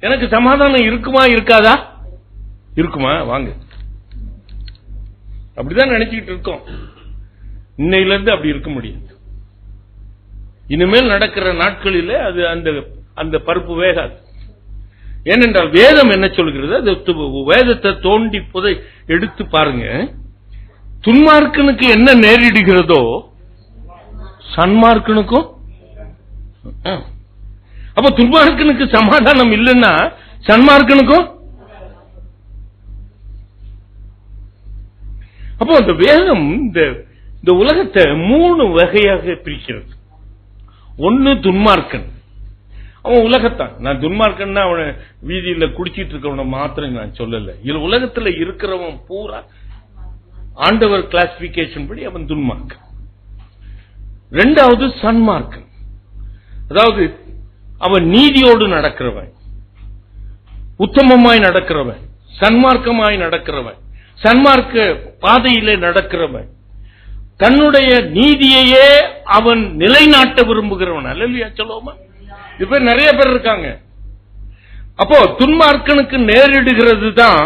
எனக்கு சமாதானம் இருக்குமா இருக்காதா? இருக்குமா? வாங்க, அப்படிதான் நினைச்சுக்கிட்டு இருக்கோம். இன்னையில இருந்து அப்படி இருக்க முடியாது. இனிமேல் நடக்கிற நாட்களில் அது அந்த பருப்பு வேகாது. ஏனென்றால் வேதம் என்ன சொல்கிறது? வேதத்தை தோண்டி புதை எடுத்து பாருங்க. துன்மார்க்கனுக்கு என்ன நேரிடுகிறதோ சன்மார்க்கனுக்கும். அப்ப துன்மார்க்கனுக்கு சமாதானம் இல்லைன்னா சன்மார்க்கனுக்கும். அப்போ அந்த வேதம் இந்த உலகத்தை 3 வகையாக பிரிக்கிறது. ஒன்னு துன்மார்க்கன், அவன் உலகத்தான். நான் துன்மார்க்கன்னா அவனை வீதியில குடிச்சிட்டு இருக்கவன மாத்திரம் நான் சொல்லல. இதுல உலகத்துல இருக்கிறவன் பூரா ஆண்டவர் கிளாசிபிகேஷன் படி அவன் துன்மார்க்கன். 2வது சன்மார்க்கன், அதாவது அவன் நீதியோடு நடக்கிறவன், உத்தமமாய் நடக்கிறவன், சன்மார்க்கமாய் நடக்கிறவன், சன்மார்க்க பாதையிலே நடக்கிறவன், தன்னுடைய நீதியையே அவன் நிலைநாட்ட விரும்புகிறவன். அல்லேலூயா சொல்லுவோமா? இப்ப நிறைய பேர் இருக்காங்க. அப்போ துன்மார்க்கனுக்கு நேரிடுகிறது தான்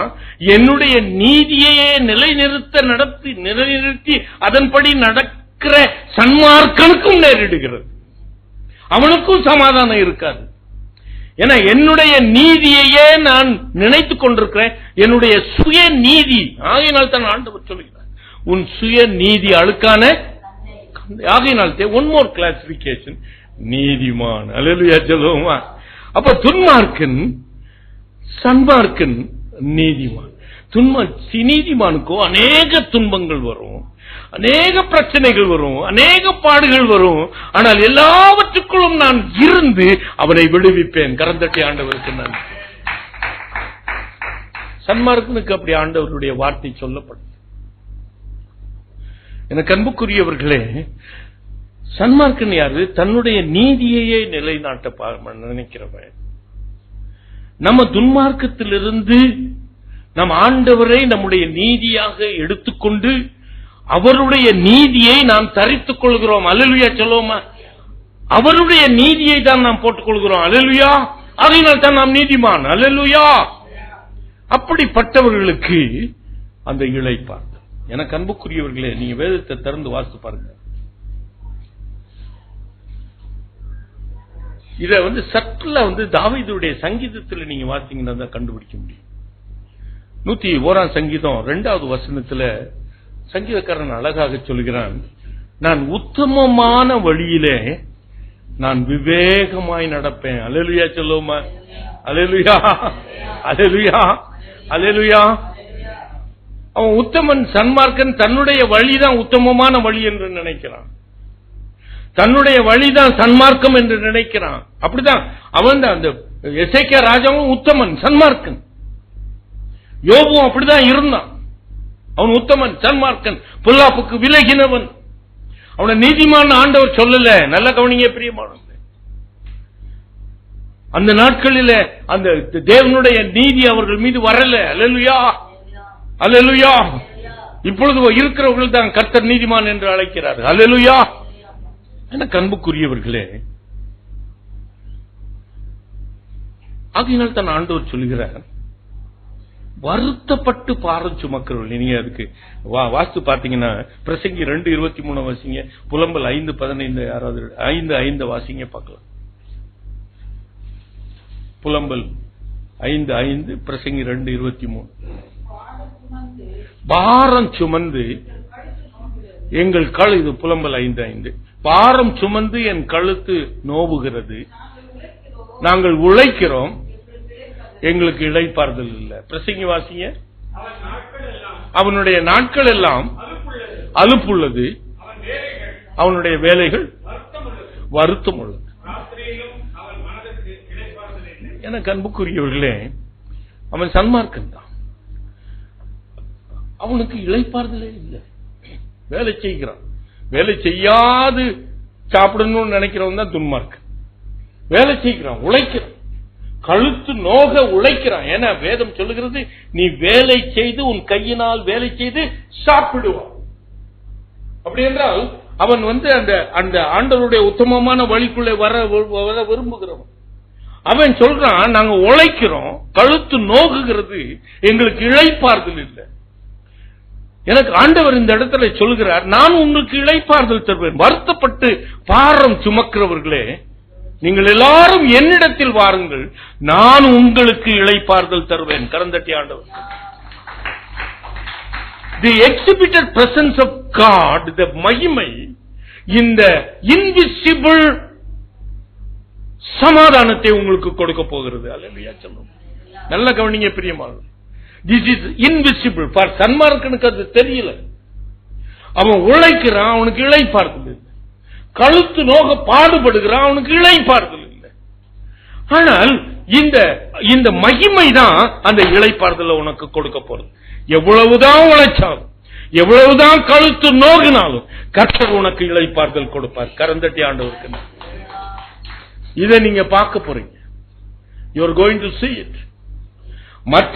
என்னுடைய நீதியையே நிலைநிறுத்தி அதன்படி நடக்கிற சன்மார்க்கனுக்கும் நேரிடுகிறது. அவனுக்கும் சமாதானம் இருக்காது. ஏன்னா என்னுடைய நீதியையே நான் நினைத்துக் கொண்டிருக்கிறேன், என்னுடைய சுய நீதி. ஆகையினால் தான் ஆண்டவர் சொல்கிறார், உன் சுய நீதி அழுக்கான. ஆகையினால் ஒன் மோர் கிளாசிபிகேஷன், நீதிமான். அல்லேலூயா சொல்லுவோமா? அப்ப துன்மார்க்கன், சன்மார்க்கன், நீதிமான். நீதிமானுக்கோ அநேக துன்பங்கள் வரும், அநேக பிரச்சனைகள் வரும், அநேக பாடுகள் வரும். ஆனால் எல்லாவற்றுக்குள்ளும் நான் இருந்து அவனை விடுவிப்பேன். கரந்தட்டி ஆண்டவருக்கு நான். சன்மார்க்கனுக்கு அப்படி ஆண்டவருடைய வார்த்தை சொல்லப்படும். எனக்கு அன்புக்குரியவர்களே, சன்மார்க்கன் யாரு? தன்னுடைய நீதியையே நிலைநாட்ட நினைக்கிறவன். நம்ம துன்மார்க்கத்திலிருந்து நம் ஆண்டவரை நம்முடைய நீதியாக எடுத்துக்கொண்டு அவருடைய நீதியை நாம் தரித்துக் கொள்கிறோம். அல்லேலூயா சொல்லுவோமா? அவருடைய நீதியை தான் நாம் போட்டுக் கொள்கிறோம். அல்லேலூயா. அதனால் தான் நாம் நீதிமான். அல்லேலூயா. அப்படிப்பட்டவர்களுக்கு அந்த இளைப்பாறுதல். எனக்கு அன்புக்குரியவர்களே, நீங்க வேதத்தை திறந்து வாசித்து பாருங்க. இத சற்று தாவீதுடைய சங்கீதத்தில் நீங்க வாசிங்கன்னா தான் கண்டுபிடிக்க முடியும். 101 சங்கீதம் 2வது வசனத்துல சங்கீதக்காரன் அழகாக சொல்கிறான், நான் உத்தமமான வழியிலே நான் விவேகமாய் நடப்பேன். அல்லேலூயா சொல்லுவோமா? அல்லேலூயா, அல்லேலூயா, அல்லேலூயா. அவன் உத்தமன், சன்மார்க்கன் தன்னுடைய வழிதான் உத்தமமான வழி என்று நினைக்கிறான். தன்னுடைய வழிதான் சன்மார்க்கம் என்று நினைக்கிறான். அப்படிதான் அவன் அந்த எசேக்கியா ராஜாவும் உத்தமன், சன்மார்க்கன். யோபுவும் அப்படிதான் இருந்தான். அவன் உத்தமன், சன்மார்க்கன், பொல்லாப்புக்கு விலகினவன். அவனை நீதிமான ஆண்டவர் சொல்லல. நல்ல கவனிங்க பிரியமானவர்களே. அந்த நாட்களில் அந்த தேவனுடைய நீதி அவர்கள் மீது வரல. அல்லேலூயா, அல்லேலூயா. இப்பொழுது இருக்கிறவர்கள் தான் கர்த்தர் நீதிமான் என்று அழைக்கிறார். அல்லேலூயா. எனக்கு அன்புக்குரியவர்களே, ஆகையினால் தான் ஆண்டவர் சொல்கிறார், வருத்தப்பட்டு பாரம் சுமக்கிறவர்கள். நீங்க அதுக்கு வாஸ்து பார்த்தீங்கன்னா பிரசங்கி 2:23 வாசிங்க, புலம்பல் 5:15, யாராவது 5:5 வாசிங்க பார்க்கலாம். புலம்பல் 5:5, பிரசங்கி 2:23. பாரம் சுமந்து எங்கள் இது புலம்பல் 5:5. பாரம் சுமந்து என் கழுத்து நோவுகிறது, நாங்கள் உழைக்கிறோம், எங்களுக்கு இளைப்பாறுதல் இல்லை. பிரசங்கி வாசிங்க. அவனுடைய நாட்கள் எல்லாம் அலுப்புள்ளது, அவனுடைய வேலைகள் வருத்தம் உள்ளது. எனக்கு அன்புக்குரியவர்களே, அவன் சன்மார்க்கன் தான். அவனுக்கு இளைப்பாறுதலே இல்லை. வேலை செய்கிறான். வேலை செய்யாது சாப்பிடணும்னு நினைக்கிறவன் தான் துன்மார்க்கன். வேலை செய்கிறான், உழைக்கிறான், கழுத்து நோக உழைக்கிறான். ஏன்னா வேதம் சொல்லுகிறது, நீ வேலை செய்து உன் கையினால் வேலை செய்து சாப்பிடுவான். அப்படி என்றால் அவன் அந்த ஆண்டவருடைய உத்தமமான வழிக்குள்ளே வர விரும்புகிறவன். அவன் சொல்றான், நாங்க உழைக்கிறோம், கழுத்து நோகுகிறது, எங்களுக்கு இளைப்பாறுதல் இல்லை. எனக்கு ஆண்டவர் இந்த இடத்துல சொல்கிறார், நான் உங்களுக்கு இளைப்பாறுதல் தருவேன். வருத்தப்பட்டு பாரம் சுமக்கிறவர்களே, நீங்கள் எல்லாரும் என்னிடத்தில் வாருங்கள், நான் உங்களுக்கு இளைப்பாறுதல் தருவேன். கரந்தட்டி ஆண்டவர். The exhibited presence of God, the மகிமை, இந்த invisible சமாதானத்தை உங்களுக்கு கொடுக்க போகிறது. அல்லேலூயா சொல்லுங்க. நல்ல கவனிங்க பிரியமானவர்களே. This is invisible. For சன்மார்க்கனுக்கு அது தெரியல. அவன் உழைக்கிறான், அவனுக்கு இளைப்பாறுதல் இல்லை. கழுத்து நோக பாடுபடுகிறான், அவனுக்கு இளைப்பாறுதல் இல்லை. ஆனால் இந்த மகிமை தான் அந்த இளைப்பாறுதல் உனக்கு கொடுக்க போறது. எவ்வளவுதான் உழைச்சாலும், எவ்வளவுதான் கழுத்து நோகினாலும் கர்த்தர் உனக்கு இளைப்பாறுதல் கொடுப்பார். கரந்தட்டி ஆண்டவருக்கு. இதை நீங்க பார்க்க போறீங்க. You are going to see it. மற்ற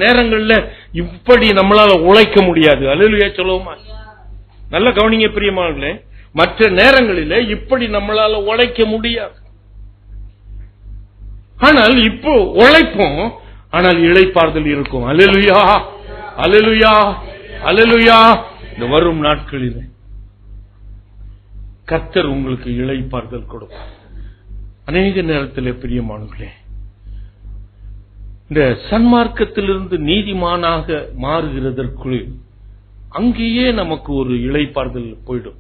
நேரங்களில் இப்படி நம்மளால உழைக்க முடியாது. அல்லேலூயா சொல்லுவோமா? நல்ல கவனிங்க பிரியமானவர்களே, மற்ற நேரங்களிலே இப்படி நம்மளால உழைக்க முடியாது. ஆனால் இப்போ உழைப்போம், ஆனால் இளைப்பாறுதல் இருக்கும். அல்லேலூயா, அல்லேலூயா, அல்லேலூயா. இந்த வரும் நாட்களிலே கர்த்தர் உங்களுக்கு இளைப்பாறுதல் கொடுப்பார். அநேக நேரத்தில் பிரியமானவர்களே, இந்த சன்மார்க்கத்திலிருந்து நீதிமானாக மாறுகிறதற்குள் அங்கேயே நமக்கு ஒரு இளைப்பாறுதல் போயிடும்.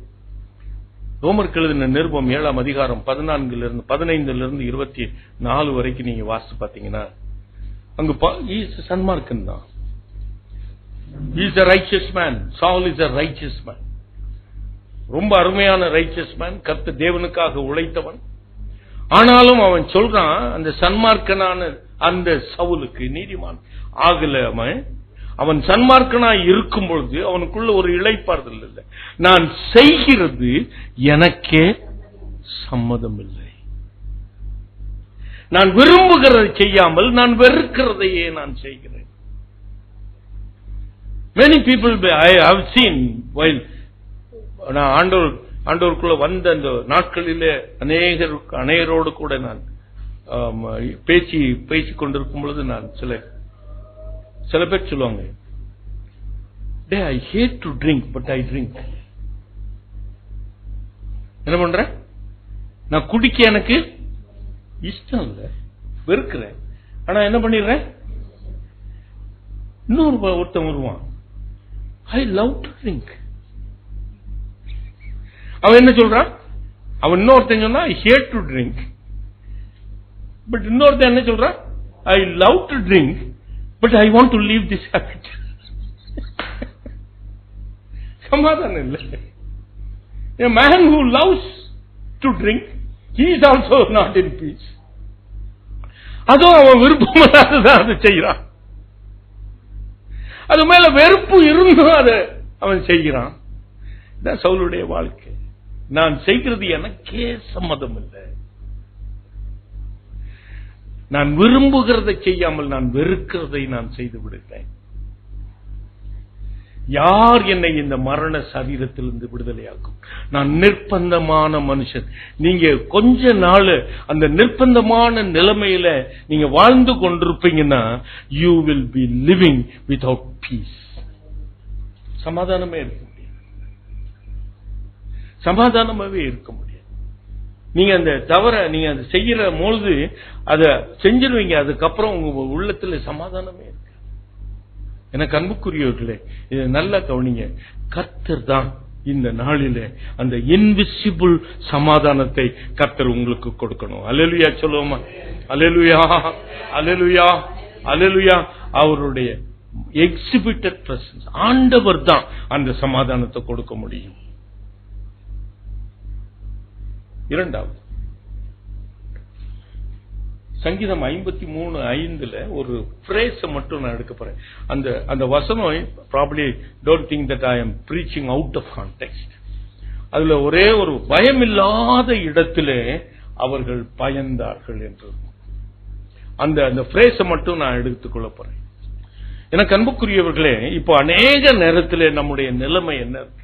ரோமருக்கு எழுதின நிருபம் 7ஆம் அதிகாரம் 15 இருந்து 24 வரைக்கும் நீங்க வாசித்து பாத்தீங்கன்னா, அங்கு சன்மார்க்கன் தான். He is a righteous man. Saul is a righteous man. ரொம்ப அருமையான righteous man. கர்த்தர் தேவனுக்காக உழைத்தவன். ஆனாலும் அவன் சொல்றான், அந்த சன்மார்க்கனான அந்த சவுலுக்கு நீதிமான் ஆகல. அவன் சன்மார்க்கனாய் இருக்கும் பொழுது அவனுக்குள்ள ஒரு இளைப்பாறுதல் இல்லை. நான் செய்கிறது எனக்கே சம்மதம் இல்லை. நான் விரும்புகிறதை செய்யாமல் நான் வெறுக்கிறதையே நான் செய்கிறேன். Many people I have seen while நான் ஆண்டவருக்குள்ள வந்த அந்த நாட்களிலே அநேகரோடு கூட நான் பேசி கொண்டிருக்கும் பொழுது நான் சில பேர் சொல்லுவாங்க, டே I hate to drink but I drink. என்ன பண்ற? நான் குடிக்க எனக்கு இஷ்டம் இல்லை, வெறுக்கிறேன், ஆனா என்ன பண்ணிடுறேன்? ஒருத்தன் வருவான், ஐ லவ் டு ட்ரிங்க். அவன் என்ன சொல்றான்? அவன் இன்னொருத்தன் சொன்னா ஐ ஹேட் டு ட்ரிங்க், பட் இன்னொருத்தன் என்ன சொல்றான்? I love to drink but I want to leave this habit. சமாதானம் இல்லை. A man who loves to drink, he is also not in peace. அதுவும் அவன் விருப்பமில்லாததான் அதை செய்யறான். அது மேல வெறுப்பு இருந்தும் அதை அவன் செய்கிறான். இதான் சவுலுடைய வாழ்க்கை. நான் செய்கிறது எனக்கே சம்மதம் இல்லை. நான் விரும்புகிறதை செய்யாமல் நான் வெறுக்கிறதை நான் செய்து விடுகிறேன். யார் என்னை இந்த மரண சரீரத்திலிருந்து விடுதலையாக்கும்? நான் நிர்பந்தமான மனுஷன். நீங்க கொஞ்ச நாள் அந்த நிர்பந்தமான நிலைமையில நீங்க வாழ்ந்து கொண்டிருப்பீங்கன்னா you will be living without peace. சமாதானமே இருக்க முடியாது. சமாதானமாவே இருக்க முடியாது. நீங்க அந்த தவற நீங்க அதை செய்யற பொழுது அதை செஞ்சிருவீங்க, அதுக்கப்புறம் உங்க உள்ளத்துல சமாதானமே இருக்கு. எனக்கு அன்புக்குரியவர்களே, இதை நல்லா கவனிங்க. கர்த்தர் தான் இந்த நாளிலே அந்த இன்விசிபிள் சமாதானத்தை கர்த்தர் உங்களுக்கு கொடுக்கணும். அல்லேலூயா சொல்லுவோமா? அல்லேலூயா, அல்லேலூயா, அல்லேலூயா. அவருடைய எக்ஸிபிட்டட் பிரசன்ஸ், ஆண்டவர் தான் அந்த சமாதானத்தை கொடுக்க முடியும். இரண்டாவது, சங்கீதம் 53:5 ஒரு பிரேஸ் மட்டும் நான் எடுக்க போறேன். அந்த வசனம் probably don't think that I am preaching out of context. அதுல ஒரே ஒரு பயமில்லாத இடத்திலே அவர்கள் பயந்தார்கள் என்று அந்த பிரேஸ் மட்டும் நான் எடுத்துக்கொள்ள போறேன். எனக்கு அன்புக்குரியவர்களே, இப்போ அநேக நேரத்திலே நம்முடைய நிலைமை என்ன இருக்கு?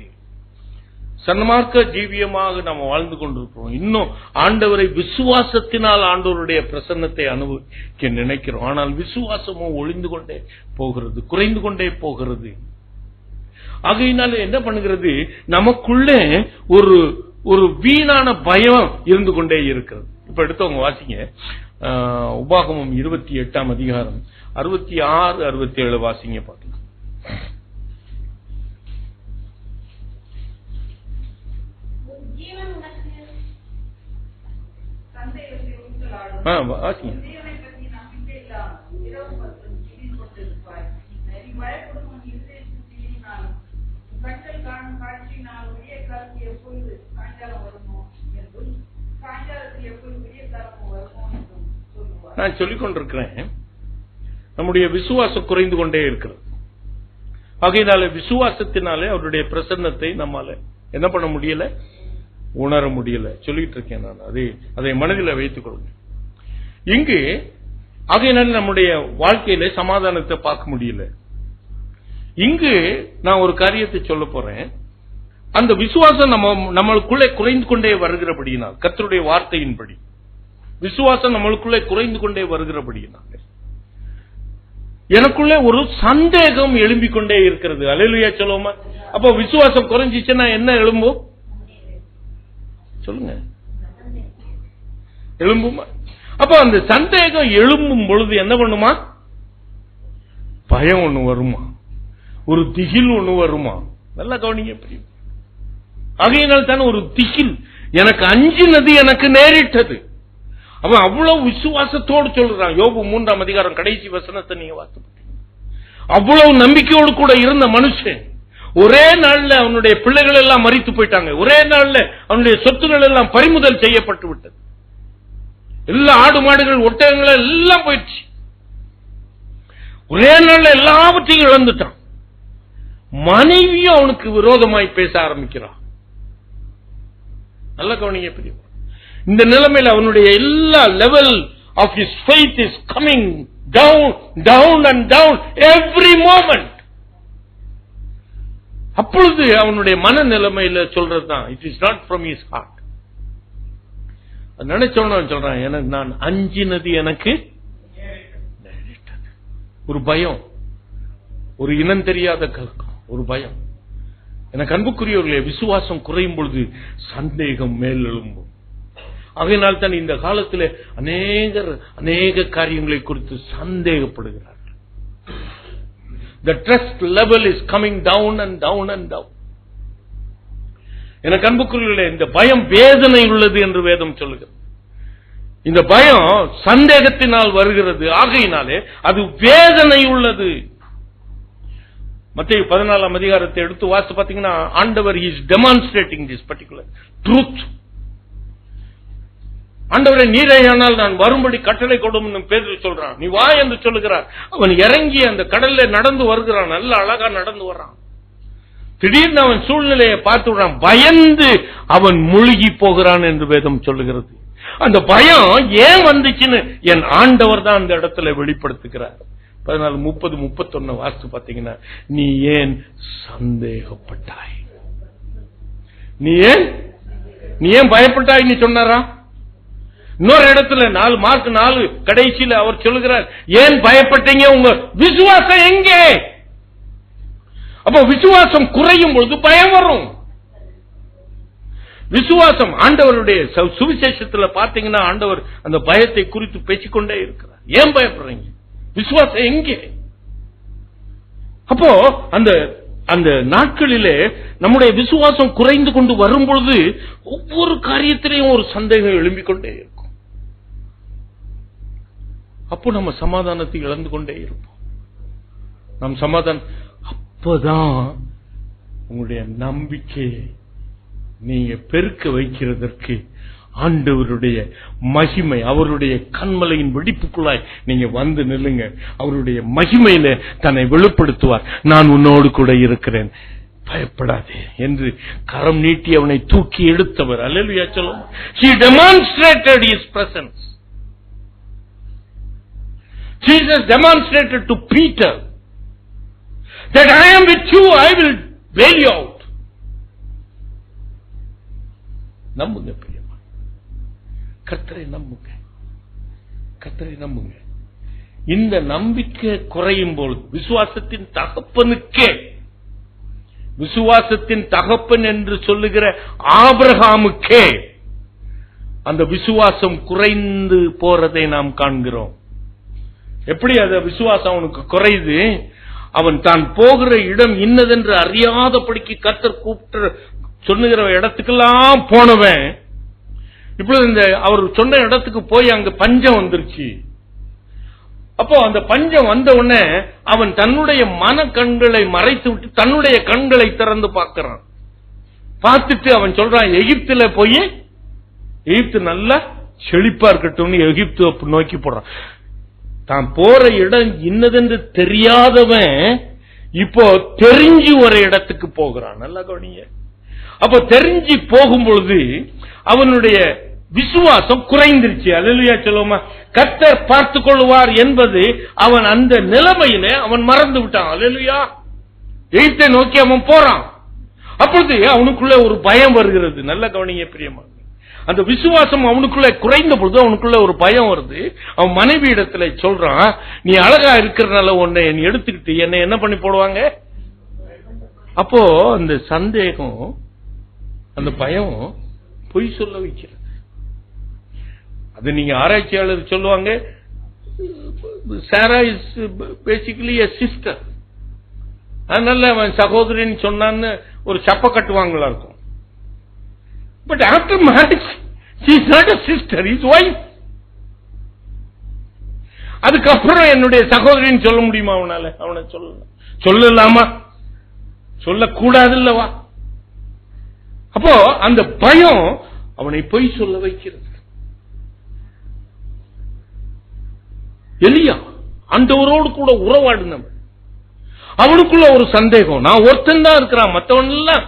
சன்மார்க்க ஜீவியமாக நாம் வாழ்ந்து கொண்டிருக்கிறோம். இன்னும் ஆண்டவரை விசுவாசத்தினால் ஆண்டவருடைய பிரசன்னத்தை அனுபவிக்க நினைக்கிறோம். ஆனால் விசுவாசமும் ஒளிந்து கொண்டே போகிறது, குறைந்து கொண்டே போகிறது. ஆகையினால என்ன பண்ணுகிறது? நமக்குள்ளே ஒரு வீணான பயம் இருந்து கொண்டே இருக்கிறது. இப்ப எடுத்தவங்க வாசிங்க, உபாகமம் 28ஆம் அதிகாரம் 66, 67 வாசிங்க பார்க்கலாம். வாசிங்க. நான் சொல்லிக் கொண்டிருக்கிறேன், நம்முடைய விசுவாசம் குறைந்து கொண்டே இருக்கிறது. ஆகையினால விசுவாசத்தினாலே அவருடைய பிரசன்னத்தை நம்மால என்ன பண்ண முடியல, உணர முடியல. சொல்லிட்டு இருக்கேன் நான். அதை மனதில் வைத்துக் கொள்ளுங்க. இங்கு ஆகையினால நம்முடைய வாழ்க்கையில சமாதானத்தை பார்க்க முடியல. இங்கு நான் ஒரு காரியத்தை சொல்ல போறேன். அந்த விசுவாசம் நம்மளுக்குள்ளே குறைந்து கொண்டே வருகிறபடியினால், கர்த்தருடைய வார்த்தையின்படி விசுவாசம் நம்மளுக்குள்ளே குறைந்து கொண்டே வருகிறபடியினால் எனக்குள்ளே ஒரு சந்தேகம் எழும்பிக் கொண்டே இருக்கிறது. அல்லேலூயா சொல்லுவோமா? அப்போ விசுவாசம் குறைஞ்சிச்சுன்னா என்ன எழும்பும்? சொல்லுங்க, எழும்புமா? அப்ப அந்த சந்தேகம் எழும்பும் பொழுது என்ன பண்ணுமா? பயம் ஒண்ணு வருமா? ஒரு திகில் ஒண்ணு வருமா? நல்லா கவனிங்க. ஆகையினால் தானே ஒரு திகில், எனக்கு அஞ்சினது எனக்கு நேரிட்டது. அவன் அவ்வளவு விசுவாசத்தோடு சொல்றான். யோபு 3ஆம் அதிகாரம் கடைசி வசனத்தை நீங்க வாசிப்பீங்க. அவ்வளவு நம்பிக்கையோடு கூட இருந்த மனுஷன் ஒரே நாள்ல அவனுடைய பிள்ளைகள் எல்லாம் மரித்து போயிட்டாங்க. ஒரே நாள்ல அவனுடைய சொத்துக்கள் எல்லாம் பறிமுதல் செய்யப்பட்டு விட்டது. எல்லா ஆடு மாடுகள் ஒட்டகங்கள் எல்லாம் போயிடுச்சு. ஒரே நாள் எல்லாவற்றையும் இழந்துட்டான். மனைவியும் அவனுக்கு விரோதமாய் பேச ஆரம்பிக்கிறான். நல்ல கவனிங்க பிரிவு. இந்த நிலைமையில் அவனுடைய எல்லா level of his faith is coming down down and down every moment. அப்பொழுது அவனுடைய மன நிலைமையில சொல்றதுதான், it is not from his heart. நினைச்சவன சொல்றான், எனக்கு நான் அஞ்சினது எனக்கு ஒரு பயம், ஒரு இனம் தெரியாத கலக்கம், ஒரு பயம். எனக்கு அன்புக்குரியவர்களே, விசுவாசம் குறையும் பொழுது சந்தேகம் மேலெழும்பும். ஆகையினால் தான் இந்த காலத்தில் அநேக காரியங்களை குறித்து சந்தேகப்படுகிறார்கள். The trust level is coming down and down and down. எனக்கு அன்புக்குரியவர்களே, இந்த பயம் வேதனை உள்ளது என்று வேதம் சொல்லுகிறது. இந்த பயம் சந்தேகத்தினால் வருகிறது. ஆகையினாலே அது வேதனை உள்ளது. மத்தேயு 14ஆம் அதிகாரத்தை எடுத்து வாசித்து பாத்தீங்கன்னா, ஆண்டவர் is demonstrating this particular truth. ஆண்டவரே, நீரேயானால் நான் வரும்படி கட்டளை கொடும் பேதுரு சொல்றான். நீ வா என்று சொல்லுகிறார். அவன் இறங்கி அந்த கடல்ல நடந்து வருகிறான். நல்ல அழகா நடந்து வர்றான். திடீர்னு அவன் சூழ்நிலையை பார்த்து விடுறான். பயந்து அவன் முழுகி போகிறான் என்று வேதம் சொல்லுகிறது. அந்த பயம் ஏன் வந்துச்சுன்னு என் ஆண்டவர் தான் அந்த இடத்துல வெளிப்படுத்துகிறார். 14:30-31 வாசித்து பாத்தீங்கன்னா, நீ ஏன் சந்தேகப்பட்டாய், நீ ஏன் பயப்பட்டாய் நீ சொன்னாரா? இன்னொரு இடத்துல 4 கடைசியில் அவர் சொல்லுகிறார், ஏன் பயப்பட்டீங்க, உங்க விசுவாசம் எங்கே? அப்ப விசுவாசம் குறையும் பொழுது பயம் வரும். விசுவாசம் ஆண்டவருடைய சுவிசேஷத்தில் பார்த்தீங்கன்னா, ஆண்டவர் அந்த பயத்தை குறித்து பேசிக்கொண்டே இருக்கிறார். ஏன் பயப்படுறீங்க, விசுவாசம் எங்கே? அப்போ அந்த நாட்களிலே நம்முடைய விசுவாசம் குறைந்து கொண்டு வரும்பொழுது ஒவ்வொரு காரியத்திலையும் ஒரு சந்தேகம் எழும்பிக் கொண்டே இருக்கும். அப்போ நம்ம சமாதானத்தை இழந்து கொண்டே இருப்போம். நம் சமாதானம் அப்பதான் உங்களுடைய நம்பிக்கையை நீங்க பெருக்க வைக்கிறதற்கு ஆண்டவருடைய மகிமை, அவருடைய கண்மலையின் வெடிப்புக்குள்ளாய் நீங்க வந்து நில்லுங்க. அவருடைய மகிமையில தன்னை வெளிப்படுத்துவார். நான் உன்னோடு கூட இருக்கிறேன், பயப்படாதே என்று கரம் நீட்டி அவனை தூக்கி எடுத்தவர். அல்லேலூயா சொல்லுங்க. He demonstrated his presence. Jesus demonstrated to Peter that I am with you, I will bail you out. நம்புங்க பிரியமா, கர்த்தரை நம்புங்க, கர்த்தரை நம்புங்க. இந்த நம்பிக்கை குறையும் போது விசுவாசத்தின் தகப்பனுக்கே, விசுவாசத்தின் தகப்பன் என்று சொல்லுகிற ஆபிரகாமுக்கே அந்த விசுவாசம் குறைந்து போறதை நாம் காண்கிறோம். எப்படி அந்த விசுவாசம் அவனுக்கு குறையுது? அவன் தான் போகிற இடம் இன்னதென்று அறியாதபடிக்கு கர்த்தர் கூப்பிட்டு சொன்னுகிற இடத்துக்கெல்லாம் போனவன், இப்பொழுது அவர் சொன்ன இடத்துக்கு போய் அங்க பஞ்சம் வந்துருச்சு. அப்போ அந்த பஞ்சம் வந்த உடனே அவன் தன்னுடைய மன கண்களை மறைத்து விட்டு தன்னுடைய கண்களை திறந்து பார்க்கிறான். பார்த்துட்டு அவன் சொல்றான், எகிப்துல போய், எகிப்து நல்லா செழிப்பா இருக்கட்டும் எகிப்து நோக்கி போடுறான். தான் போற இடம் இன்னதென்று தெரியாதவன் இப்போ தெரிஞ்சு ஒரு இடத்துக்கு போகிறான். நல்லா கவனிங்க. அப்ப தெரிஞ்சு போகும் பொழுது அவனுடைய விசுவாசம் குறைந்துருச்சு. அல்லேலூயா சொல்லுவோமா? கர்த்தர் பார்த்துக் கொள்வார் என்பது அவன் அந்த நிலைமையில அவன் மறந்து விட்டான். அல்லேலூயா. எகிப்தை நோக்கி அவன் போறான். அப்பொழுது அவனுக்குள்ள ஒரு பயம் வருகிறது. நல்ல கவனிங்க பிரியமா. அந்த விசுவாசம் அவனுக்குள்ள குறைந்த பொழுது அவனுக்குள்ள ஒரு பயம் வருது. அவன் மனைவி இடத்துல சொல்றான், நீ அழகா இருக்கிறனால உன்னை நீ எடுத்துக்கிட்டு என்ன என்ன பண்ணி போடுவாங்க. அப்போ அந்த சந்தேகம், அந்த பயம் பொய் சொல்ல வைக்கிறது. அது நீங்க ஆராய்ச்சியாளர் சொல்லுவாங்க, சாரா இஸ் பேசிக்கலி எ சிஸ்டர், அதனால அவன் சகோதரின்னு சொன்னான்னு ஒரு சப்ப கட்டுவாங்களா இருக்கும். But after marriage, she is not a sister, he is wife. அதுக்கப்புறம் என்னுடைய சகோதரின்னு சொல்ல முடியுமா அவனால? அவனை சொல்லலாமா? சொல்லக்கூடாது இல்லவா? அப்போ அந்த பயம் அவனை பொய் சொல்ல வைக்கிறது. எலியா ஆண்டவரோடு கூட உறவாடினவன். அவனுக்குள்ள ஒரு சந்தேகம், நான் ஒருத்தன் தான் இருக்கிறான், மற்றவன் எல்லாம்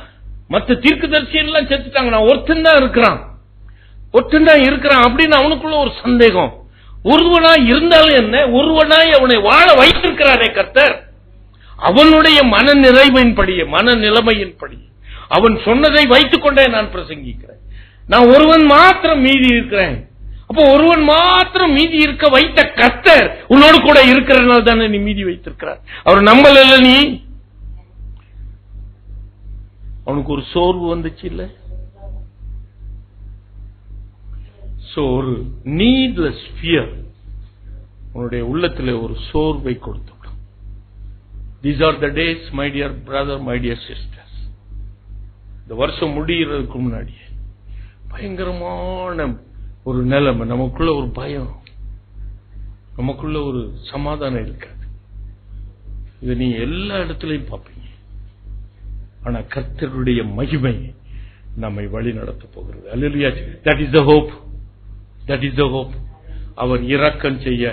மற்ற தீர்க்கதரிசி எல்லாம் செத்துட்டாங்க, நான் ஒருத்தன் தான் இருக்கிறான் அப்படின்னு அவனுக்குள்ள ஒரு சந்தேகம். ஒருவனாய் இருந்தாலும் என்ன, ஒருவனாய் அவனை வாழ வைத்திருக்கிறாரே கர்த்தர். அவனுடைய மன நிலைமையின்படி அவன் சொன்னதை வைத்துக் கொண்டே நான் பிரசங்கிக்கிறேன். நான் ஒருவன் மாத்திரம் மீதி இருக்கிறேன். அப்போ ஒருவன் மாத்திரம் மீதி இருக்க வைத்த கர்த்தர் உன்னோடு கூட இருக்கிறதுனால தானே நீ மீதி வைத்திருக்கிறார். அவர் நம்பல, நீ அவனுக்கு ஒரு சோர்வு வந்துச்சு இல்ல, ஒரு நீட்லெஸ் ஃபியர் உன்னுடைய உள்ளத்தில் ஒரு சோர்வை கொடுத்து. These are the days, my dear brother, my dear sisters. இந்த வருஷம் முடிகிறதுக்கு முன்னாடி பயங்கரமான ஒரு நிலைமை, நமக்குள்ள ஒரு பயம், நமக்குள்ள ஒரு சமாதானம் இருக்காது. இதை நீ எல்லா இடத்திலையும் பார்ப்பீங்க. ஆனா கர்த்தருடைய மகிமை நம்மை வழி நடத்த போகிறது. அல்லேலூயா. That is the hope. That is the hope. அவர் இரக்கம் செய்ய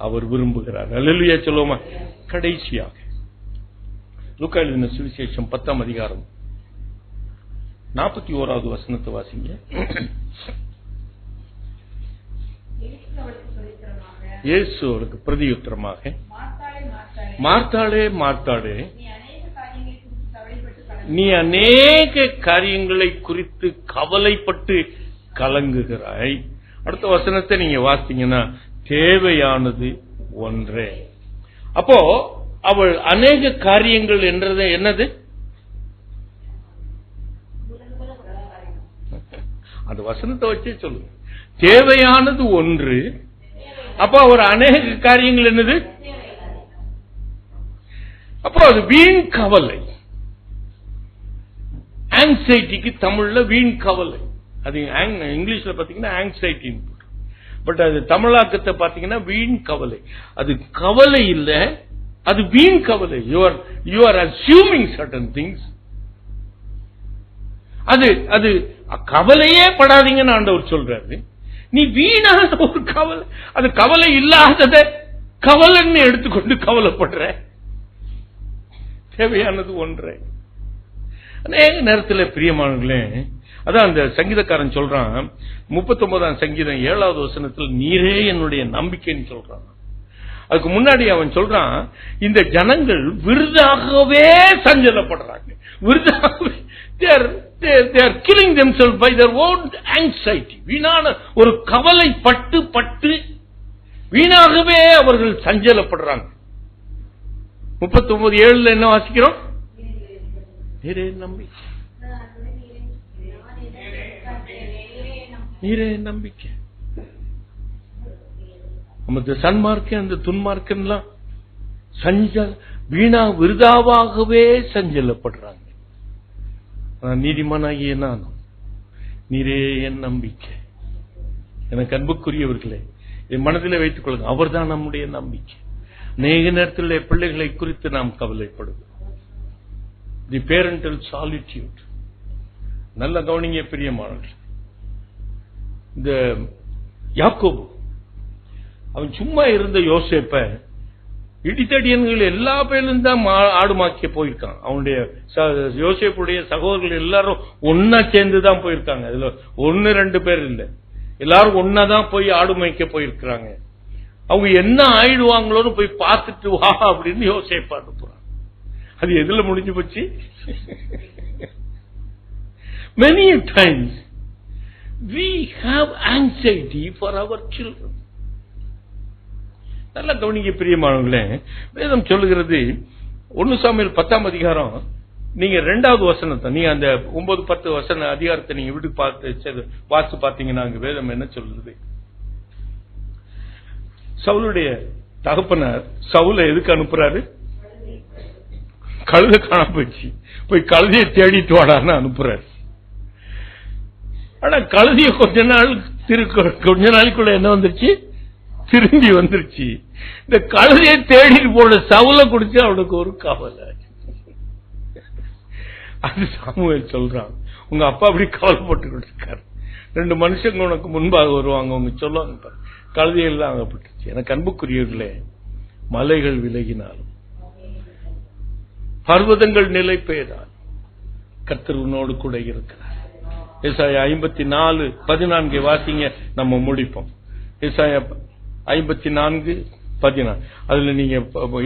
அவர் விரும்புகிறார். அல்லேலூயா சொல்லுவோமா? கடைசியாக லூக்கா எழுதின சுவிசேஷம் 10ஆம் அதிகாரம் 41வது வசனத்தை வாசிங்க. இயேசு அவருக்கு பிரதியுத்தரமாக, மார்த்தாளே மார்த்தாளே, நீ அநேக காரியங்களை குறித்து கவலைப்பட்டு கலங்குகிறாய். அடுத்த வசனத்தை நீங்க வாசிங்கன்னா, தேவையானது ஒன்றே. அப்போ அவள் அநேக காரியங்கள் என்றது என்னது? அந்த வசனத்தை வச்சே சொல்லுங்க. தேவையானது ஒன்று. அப்போ அவர் அநேக காரியங்கள் என்னது? அப்போ அது வீண் கவலை. ஆங்ஸைட்டிக்கு தமிழ்ல வீண் கவலை. அது இங்கிலீஷ்ல பாத்தீங்கன்னா ஆங்ஸைட்டி, பட் அது தமிழாக்கத்தை பாத்தீங்கன்னா வீண் கவலை. அது கவலை இல்ல, அது வீண் கவலை. You are assuming certain things. அது கவலையே படாதீங்கன்னு ஆண்டவர் சொல்றாரு. நீ வீணான ஒரு கவலை, அது கவலை இல்லாதத கவலைன்னு எடுத்துக்கொண்டு கவலைப்படுற. தேவையானது ஒன்றே. அநேக நேரத்தில் பிரியமானங்களே, அதான் அந்த சங்கீதக்காரன் சொல்றான் 39ஆம் சங்கீதம் 7வது வசனத்தில், நீரே என்னுடைய நம்பிக்கைன்னு சொல்றான். அதுக்கு முன்னாடி அவன் சொல்றான், இந்த ஜனங்கள் விருதாகவே சஞ்சலப்படுறாங்க. விருதாகவே they are killing themselves by their own anxiety. வீணான ஒரு கவலை பட்டு வீணாகவே அவர்கள் சஞ்சலப்படுறாங்க. 39:7 என்ன வாசிக்கிறோம்? நீரே நம்பிக்கை, நீரே நம்பிக்கை. நமது சன்மார்க்க அந்த துன்மார்க்கெல்லாம் விருதாவாகவே சஞ்சலப்படுறாங்க. நீதிமானாகிய நானும் நீரே என் நம்பிக்கை. எனக்கு அன்புக்குரியவர்களே, என் மனதில் வைத்துக் கொள்ளுங்க, அவர்தான் நம்முடைய நம்பிக்கை. அநேக நேரத்தில் பிள்ளைகளை குறித்து நாம் கவலைப்படுவோம். தி பேரண்டல் சாலிட்யூட். நல்ல கவனிங்க பிரியமானவர்களே. இந்த யாக்கோபு அவன் சும்மா இருந்த யோசேப்ப இடித்தடியன்கள் எல்லா பேரும் தான் ஆடுமாக்கிய போயிருக்கான். அவனுடைய யோசேப்புடைய சகோதரர்கள் எல்லாரும் ஒன்னா சேர்ந்துதான் போயிருக்காங்க. அதுல 1-2 பேர் இல்ல, எல்லாரும் ஒன்னாதான் போய் ஆடுமைக்க போயிருக்கிறாங்க. அவங்க என்ன ஆயிடுவாங்களோன்னு போய் பார்த்துட்டு வா அப்படின்னு யோசேப்ப அனுப்புறான். அது எதுல முடிஞ்சு போச்சு? Many times we have anxiety for our children. நல்ல கவனிக்க பிரியமானவர்களே, வேதம் சொல்லுகிறது 1 சாமுவேல் 10ஆம் அதிகாரம், நீங்க 2வது வசனத்தை, நீங்க அந்த 9-10 வசன அதிகாரத்தை நீங்க விட்டு வாசித்து பார்த்தீங்கன்னா வேதம் என்ன சொல்லுது? சவுலுடைய தகப்பனார் சவுலை எதுக்கு அனுப்புறாரு? கழுதை காண போச்சு, போய் கழுதையை தேடிட்டு வாடான்னு அனுப்புறாரு. ஆனா கழுதைய கொஞ்ச நாளைக்குள்ள என்ன வந்துருச்சு? திரும்பி வந்துருச்சு. இந்த கழுதையை தேடிட்டு போன சவுல குடிச்சு அவனுக்கு ஒரு கவலை. அது சாமுவேல் சொல்றான், உங்க அப்பா அப்படி கவலைப்பட்டு இருக்காரு. 2 மனுஷங்க உனக்கு முன்பாக வருவாங்க, அவங்க சொல்லுவாங்க, கழுதையெல்லாம் அகப்பட்டுச்சு. எனக்கு அன்புக்குரியவர்களே, மலைகள் விலகினாலும் பர்வதங்கள் நிலை பெயர்ந்தால் கர்த்தர் உன்னோடு கூட இருக்கிறார். ஏசாயா 54:14 வாசிங்க, நம்ம முடிப்போம். ஏசாயா 54:14 அதுல நீங்க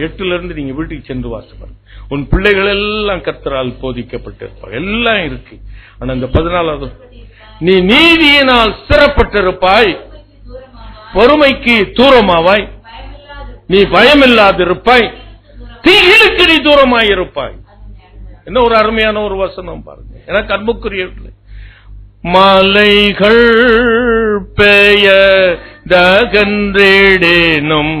8 இருந்து நீங்க வீட்டுக்கு சென்று வாசிப்பாங்க. உன் பிள்ளைகள் எல்லாம் கர்த்தரால் போதிக்கப்பட்டிருப்பாங்க, எல்லாம் இருக்கு. ஆனா இந்த 14வது, நீ நீதியினால் ஸ்திரப்பட்டிருப்பாய், பொறுமைக்கு தூரமாவாய், நீ பயமில்லாதிருப்பாய், தீகளுக்கு நீ தூரமாயிருப்பாய். என்ன ஒரு அருமையான ஒரு வசனம் பாருங்க. எனக்கு அன்புக்குரியவர்களே, மலைகள் பெயர்ந்தகன்றிடேனும்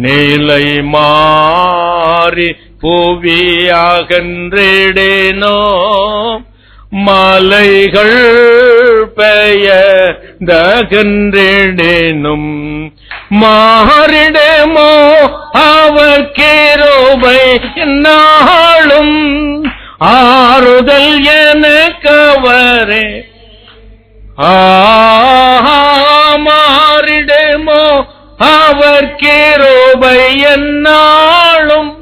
நிலை மாறி புவியாகன்றிடேனோ, மலைகள் பெயர்ந்தகன்றிடேனும் மாறிடமோ அவர் கிருபை நாளும், ஆறுதல் எனக்கவரே. மாறிடமோ அவர் கிருபை நாளும்,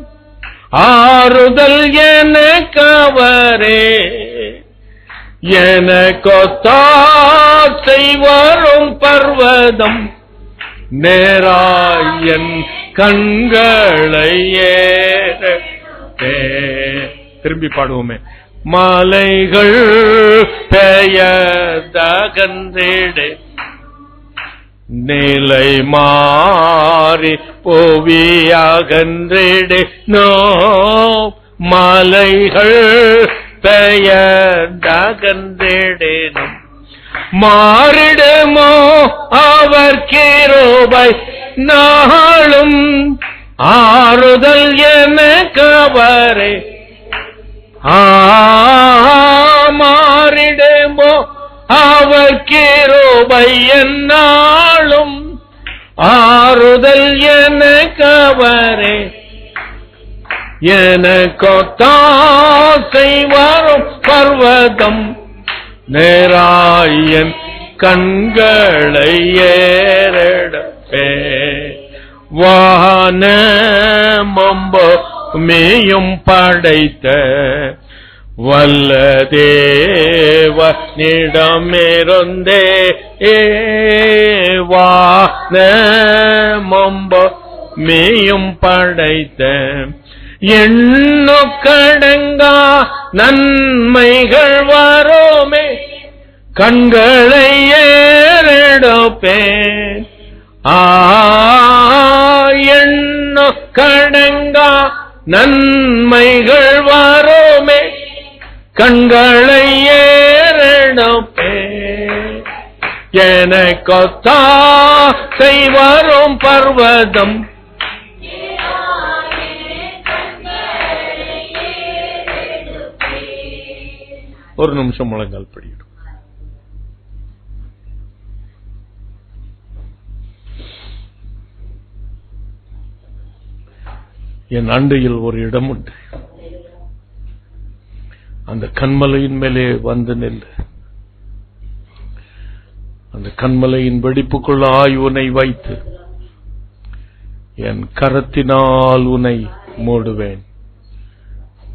ஆறுதல் எனக்கவரே. எனக்கொத்தாசை வரும் பர்வதம் நேராயன் கண்களை ஏறே. திரும்பி பாடுவோமே. மலைகள் பெயர்ந்தகன்றிடே நிலை மாறி புவியாகன்றிடே நோ, மலைகள் பெயர்ந்தகன்றிடேனும் மாறிடுமோ அவர் கிருபை நாளும், ஆறுதல் எனக்கவரே. மாறிடுமோ அவர் கிருபை நாளும், ஆறுதல் எனக்கவரே. எனக்கொத்தாசை வரும் பர்வதம் நேராயன் கண்களை ஏறெடுப்பே. வானமும் படைத்த வல்ல தேவனிடமிருந்தே வானமும் படைத்த எண்ணுக்கடங்கா நன்மைகள் வரோமே, கண்களை ஏறெடுப்பேன். எண்ணுக்கடங்கா நன்மைகள் வரோமே, கண்களை ஏறெடுப்பேன். எனக்கொத்தாசை வரும் பர்வதம் ஒரு நிமிஷம் முழங்கால் படிக்கணும். என் அண்டையில் ஒரு இடம் உண்டு, அந்த கண்மலையின் மேலே வந்து நின்று அந்த கண்மலையின் வெடிப்புக்குள்ளாய் உன்னை வைத்து என் கரத்தினால் உன்னை மூடுவேன்,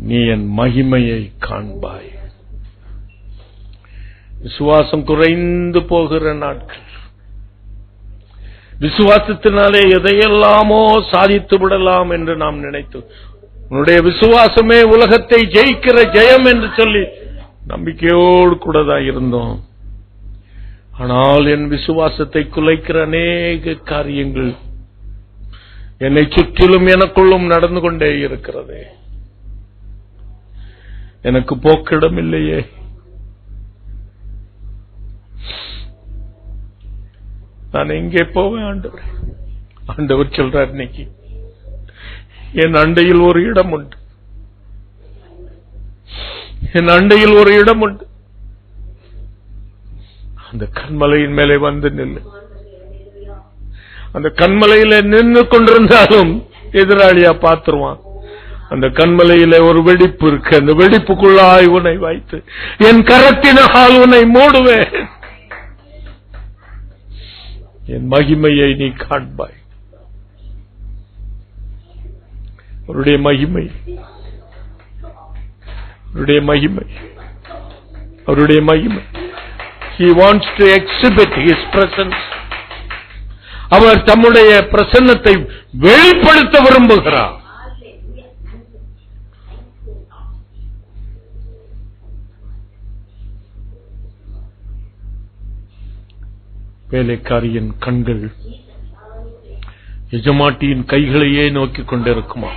நீ என் மகிமையை காண்பாய். விசுவாசம் குறைந்து போகிற நாட்கள், விசுவாசத்தினாலே எதையெல்லாமோ சாதித்து விடலாம் என்று நாம் நினைத்து, உன்னுடைய விசுவாசமே உலகத்தை ஜெயிக்கிற ஜெயம் என்று சொல்லி நம்பிக்கையோடு கூட தான் இருந்தோம். ஆனால் என் விசுவாசத்தை குலைக்கிற அநேக காரியங்கள் என்னை சுற்றிலும் எனக்குள்ளும் நடந்து கொண்டே இருக்கிறதே. எனக்கு போக்கிடம் இல்லையே. நான் எங்கே போவேன் ஆண்டவர்? ஆண்டவர் சொல்றார், இன்னைக்கு என் அண்டையில் ஒரு இடம் உண்டு, என் அண்டையில் ஒரு இடம் உண்டு. அந்த கண்மலையின் மேலே வந்து நில்லு. அந்த கண்மலையில நின்று கொண்டிருந்தாலும் எதிராளியா பார்த்துருவான். அந்த கண்மலையில ஒரு வெடிப்பு இருக்கு, அந்த வெடிப்புக்குள்ளாய் உன்னை வைத்து என் கரத்தினால் உன்னை மூடுவேன், என் மகிமையை நீ காண்பாய். அவருடைய மகிமை, அவருடைய மகிமை, அவருடைய மகிமை. He wants to exhibit His presence. அவர் தம்முடைய பிரசன்னத்தை வெளிப்படுத்த விரும்புகிறார். வேலைக்காரியின் கண்கள் எஜமாட்டியின் கைகளையே நோக்கிக் கொண்டிருக்குமா?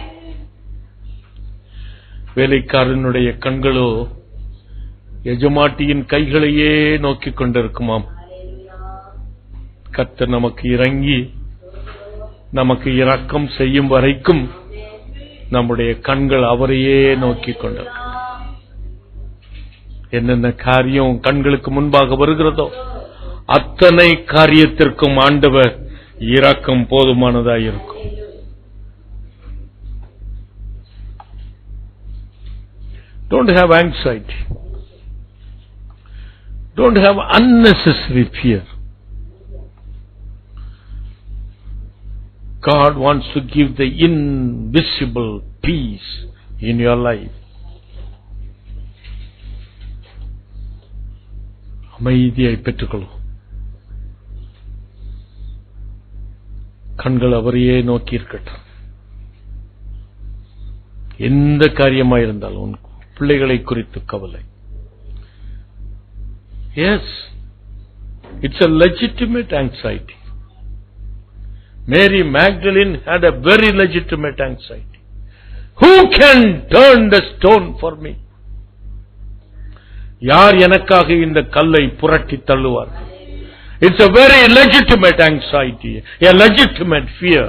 வேலைக்காரனுடைய கண்களோ எஜமாட்டியின் கைகளையே நோக்கிக் கொண்டிருக்குமாம். கர்த்தர் நமக்கு இறங்கி நமக்கு இரக்கம் செய்யும் வரைக்கும் நம்முடைய கண்கள் அவரையே நோக்கிக் கொண்டிருக்கும். என்னென்ன காரியம் கண்களுக்கு முன்பாக வருகிறதோ அத்தனை காரியத்திற்கும் ஆண்டவர் இரக்கம் போதுமானதாக இருக்கும். Don't have anxiety. Don't have unnecessary fear. God wants to give the invisible peace in your life. அமைதியை பெற்றுக்கொள்ளும். கண்கள் அவரையே நோக்கி இருக்கட்டும். எந்த காரியமாயிருந்தாலும் உன் பிள்ளைகளை குறித்து கவலை. Yes, it's a legitimate anxiety. Mary Magdalene had a very legitimate anxiety. Who can turn the stone for me? யார் எனக்காக இந்த கல்லை புரட்டி தள்ளுவார்? It's a very legitimate anxiety, a legitimate fear.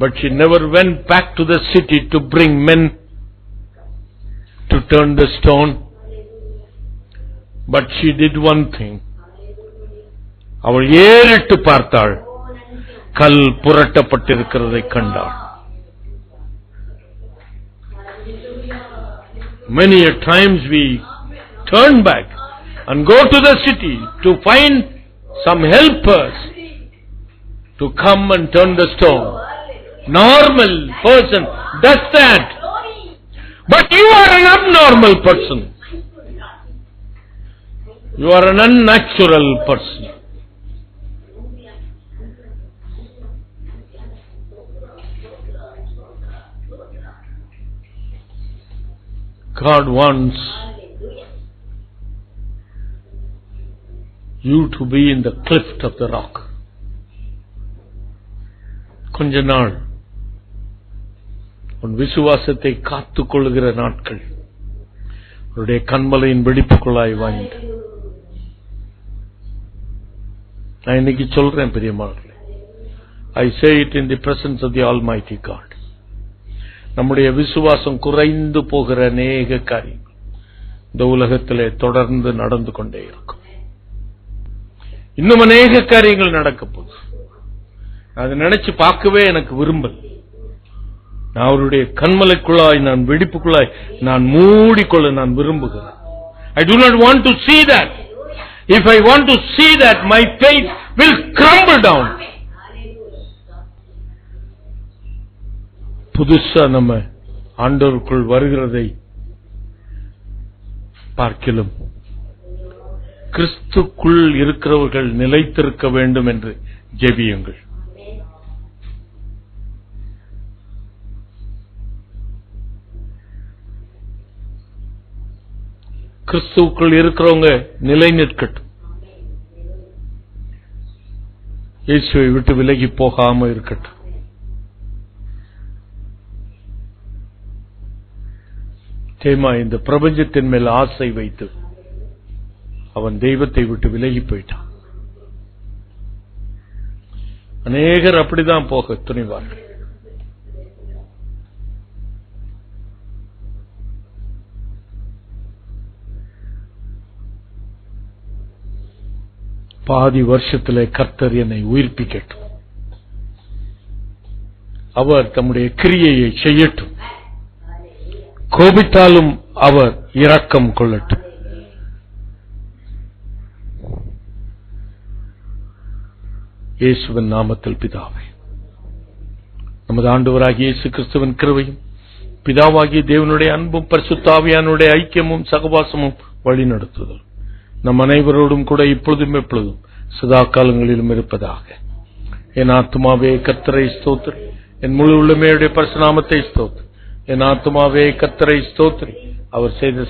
But she never went back to the city to bring men to turn the stone. But she did one thing. அவள் ஏறிட்டு பார்த்தாள், கல் புரட்டப்பட்டிருக்கிறதை கண்டாள். Many a times we turn back and go to the city to find some helpers to come and turn the stone. Normal person does that. But you are an abnormal person. You are an unnatural person. God wants you to be in the cleft of the rock. கொஞ்ச நாள் உன் விசுவாசத்தை காத்துக் கொள்ளுகிற நாட்கள் உன்னுடைய கண்மலையின் வெடிப்புக்குள்ளாய் வாய்ந்து. நான் இன்னைக்கு சொல்றேன் பிரியமானவர்களே, I say it in the presence of the Almighty God. நம்முடைய விசுவாசம் குறைந்து போகிற அநேக காரியங்கள் இந்த உலகத்திலே தொடர்ந்து நடந்து கொண்டே இருக்கும். இன்னும் அநேக காரியங்கள் நடக்க போகுது. அதை நினைச்சு பார்க்கவே எனக்கு விரும்பல். நான் அவருடைய கண்மலைக்குள்ளாய், நான் வெடிப்புக்குள்ளாய் நான் மூடிக்கொள்ள நான் விரும்புகிறேன். I do not want to see that. If I want to see that, my faith will crumble down. புதுசா நம்ம ஆண்டவருக்குள் வருகிறதை பார்க்கிலும் கிறிஸ்துக்குள் இருக்கிறவர்கள் நிலைத்திருக்க வேண்டும் என்று ஜெபியுங்கள். கிறிஸ்துவுக்குள் இருக்கிறவங்க நிலை நிற்கட்டும். இயேசுவை விட்டு விலகி போகாம இருக்கட்டும். தேமா இந்த பிரபஞ்சத்தின் மேல் ஆசை வைத்து அவன் தெய்வத்தை விட்டு விலகி போயிட்டான். அநேகர் அப்படிதான் போக துணிவார்கள். பாதி வருஷத்திலே கர்த்தர் என்னை உயிர்ப்பிக்கட்டும். அவர் தம்முடைய கிரியையை செய்யட்டும். கோபித்தாலும் அவர் இரக்கம் கொள்ளட்டும். இயேசுவின் நாமத்தில் பிதாவே. நமது ஆண்டவராகிய இயேசு கிறிஸ்துவின் கிருபையும் பிதாவாகிய தேவனுடைய அன்பும் பரிசுத்த ஆவியானுடைய ஐக்கியமும் சகவாசமும் வழிநடத்துதல் நம் அனைவரோடும் கூட இப்பொழுதும் எப்பொழுதும் சதா காலங்களிலும் இருப்பதாக. என் ஆத்துமாவே கர்த்தரை ஸ்தோத்திரி, என் முழு உள்ளமையுடைய பரிசுத்த நாமத்தை ஸ்தோத்திரி. என் ஆத்துமாவே கர்த்தரை ஸ்தோத்திரி, அவர் செய்த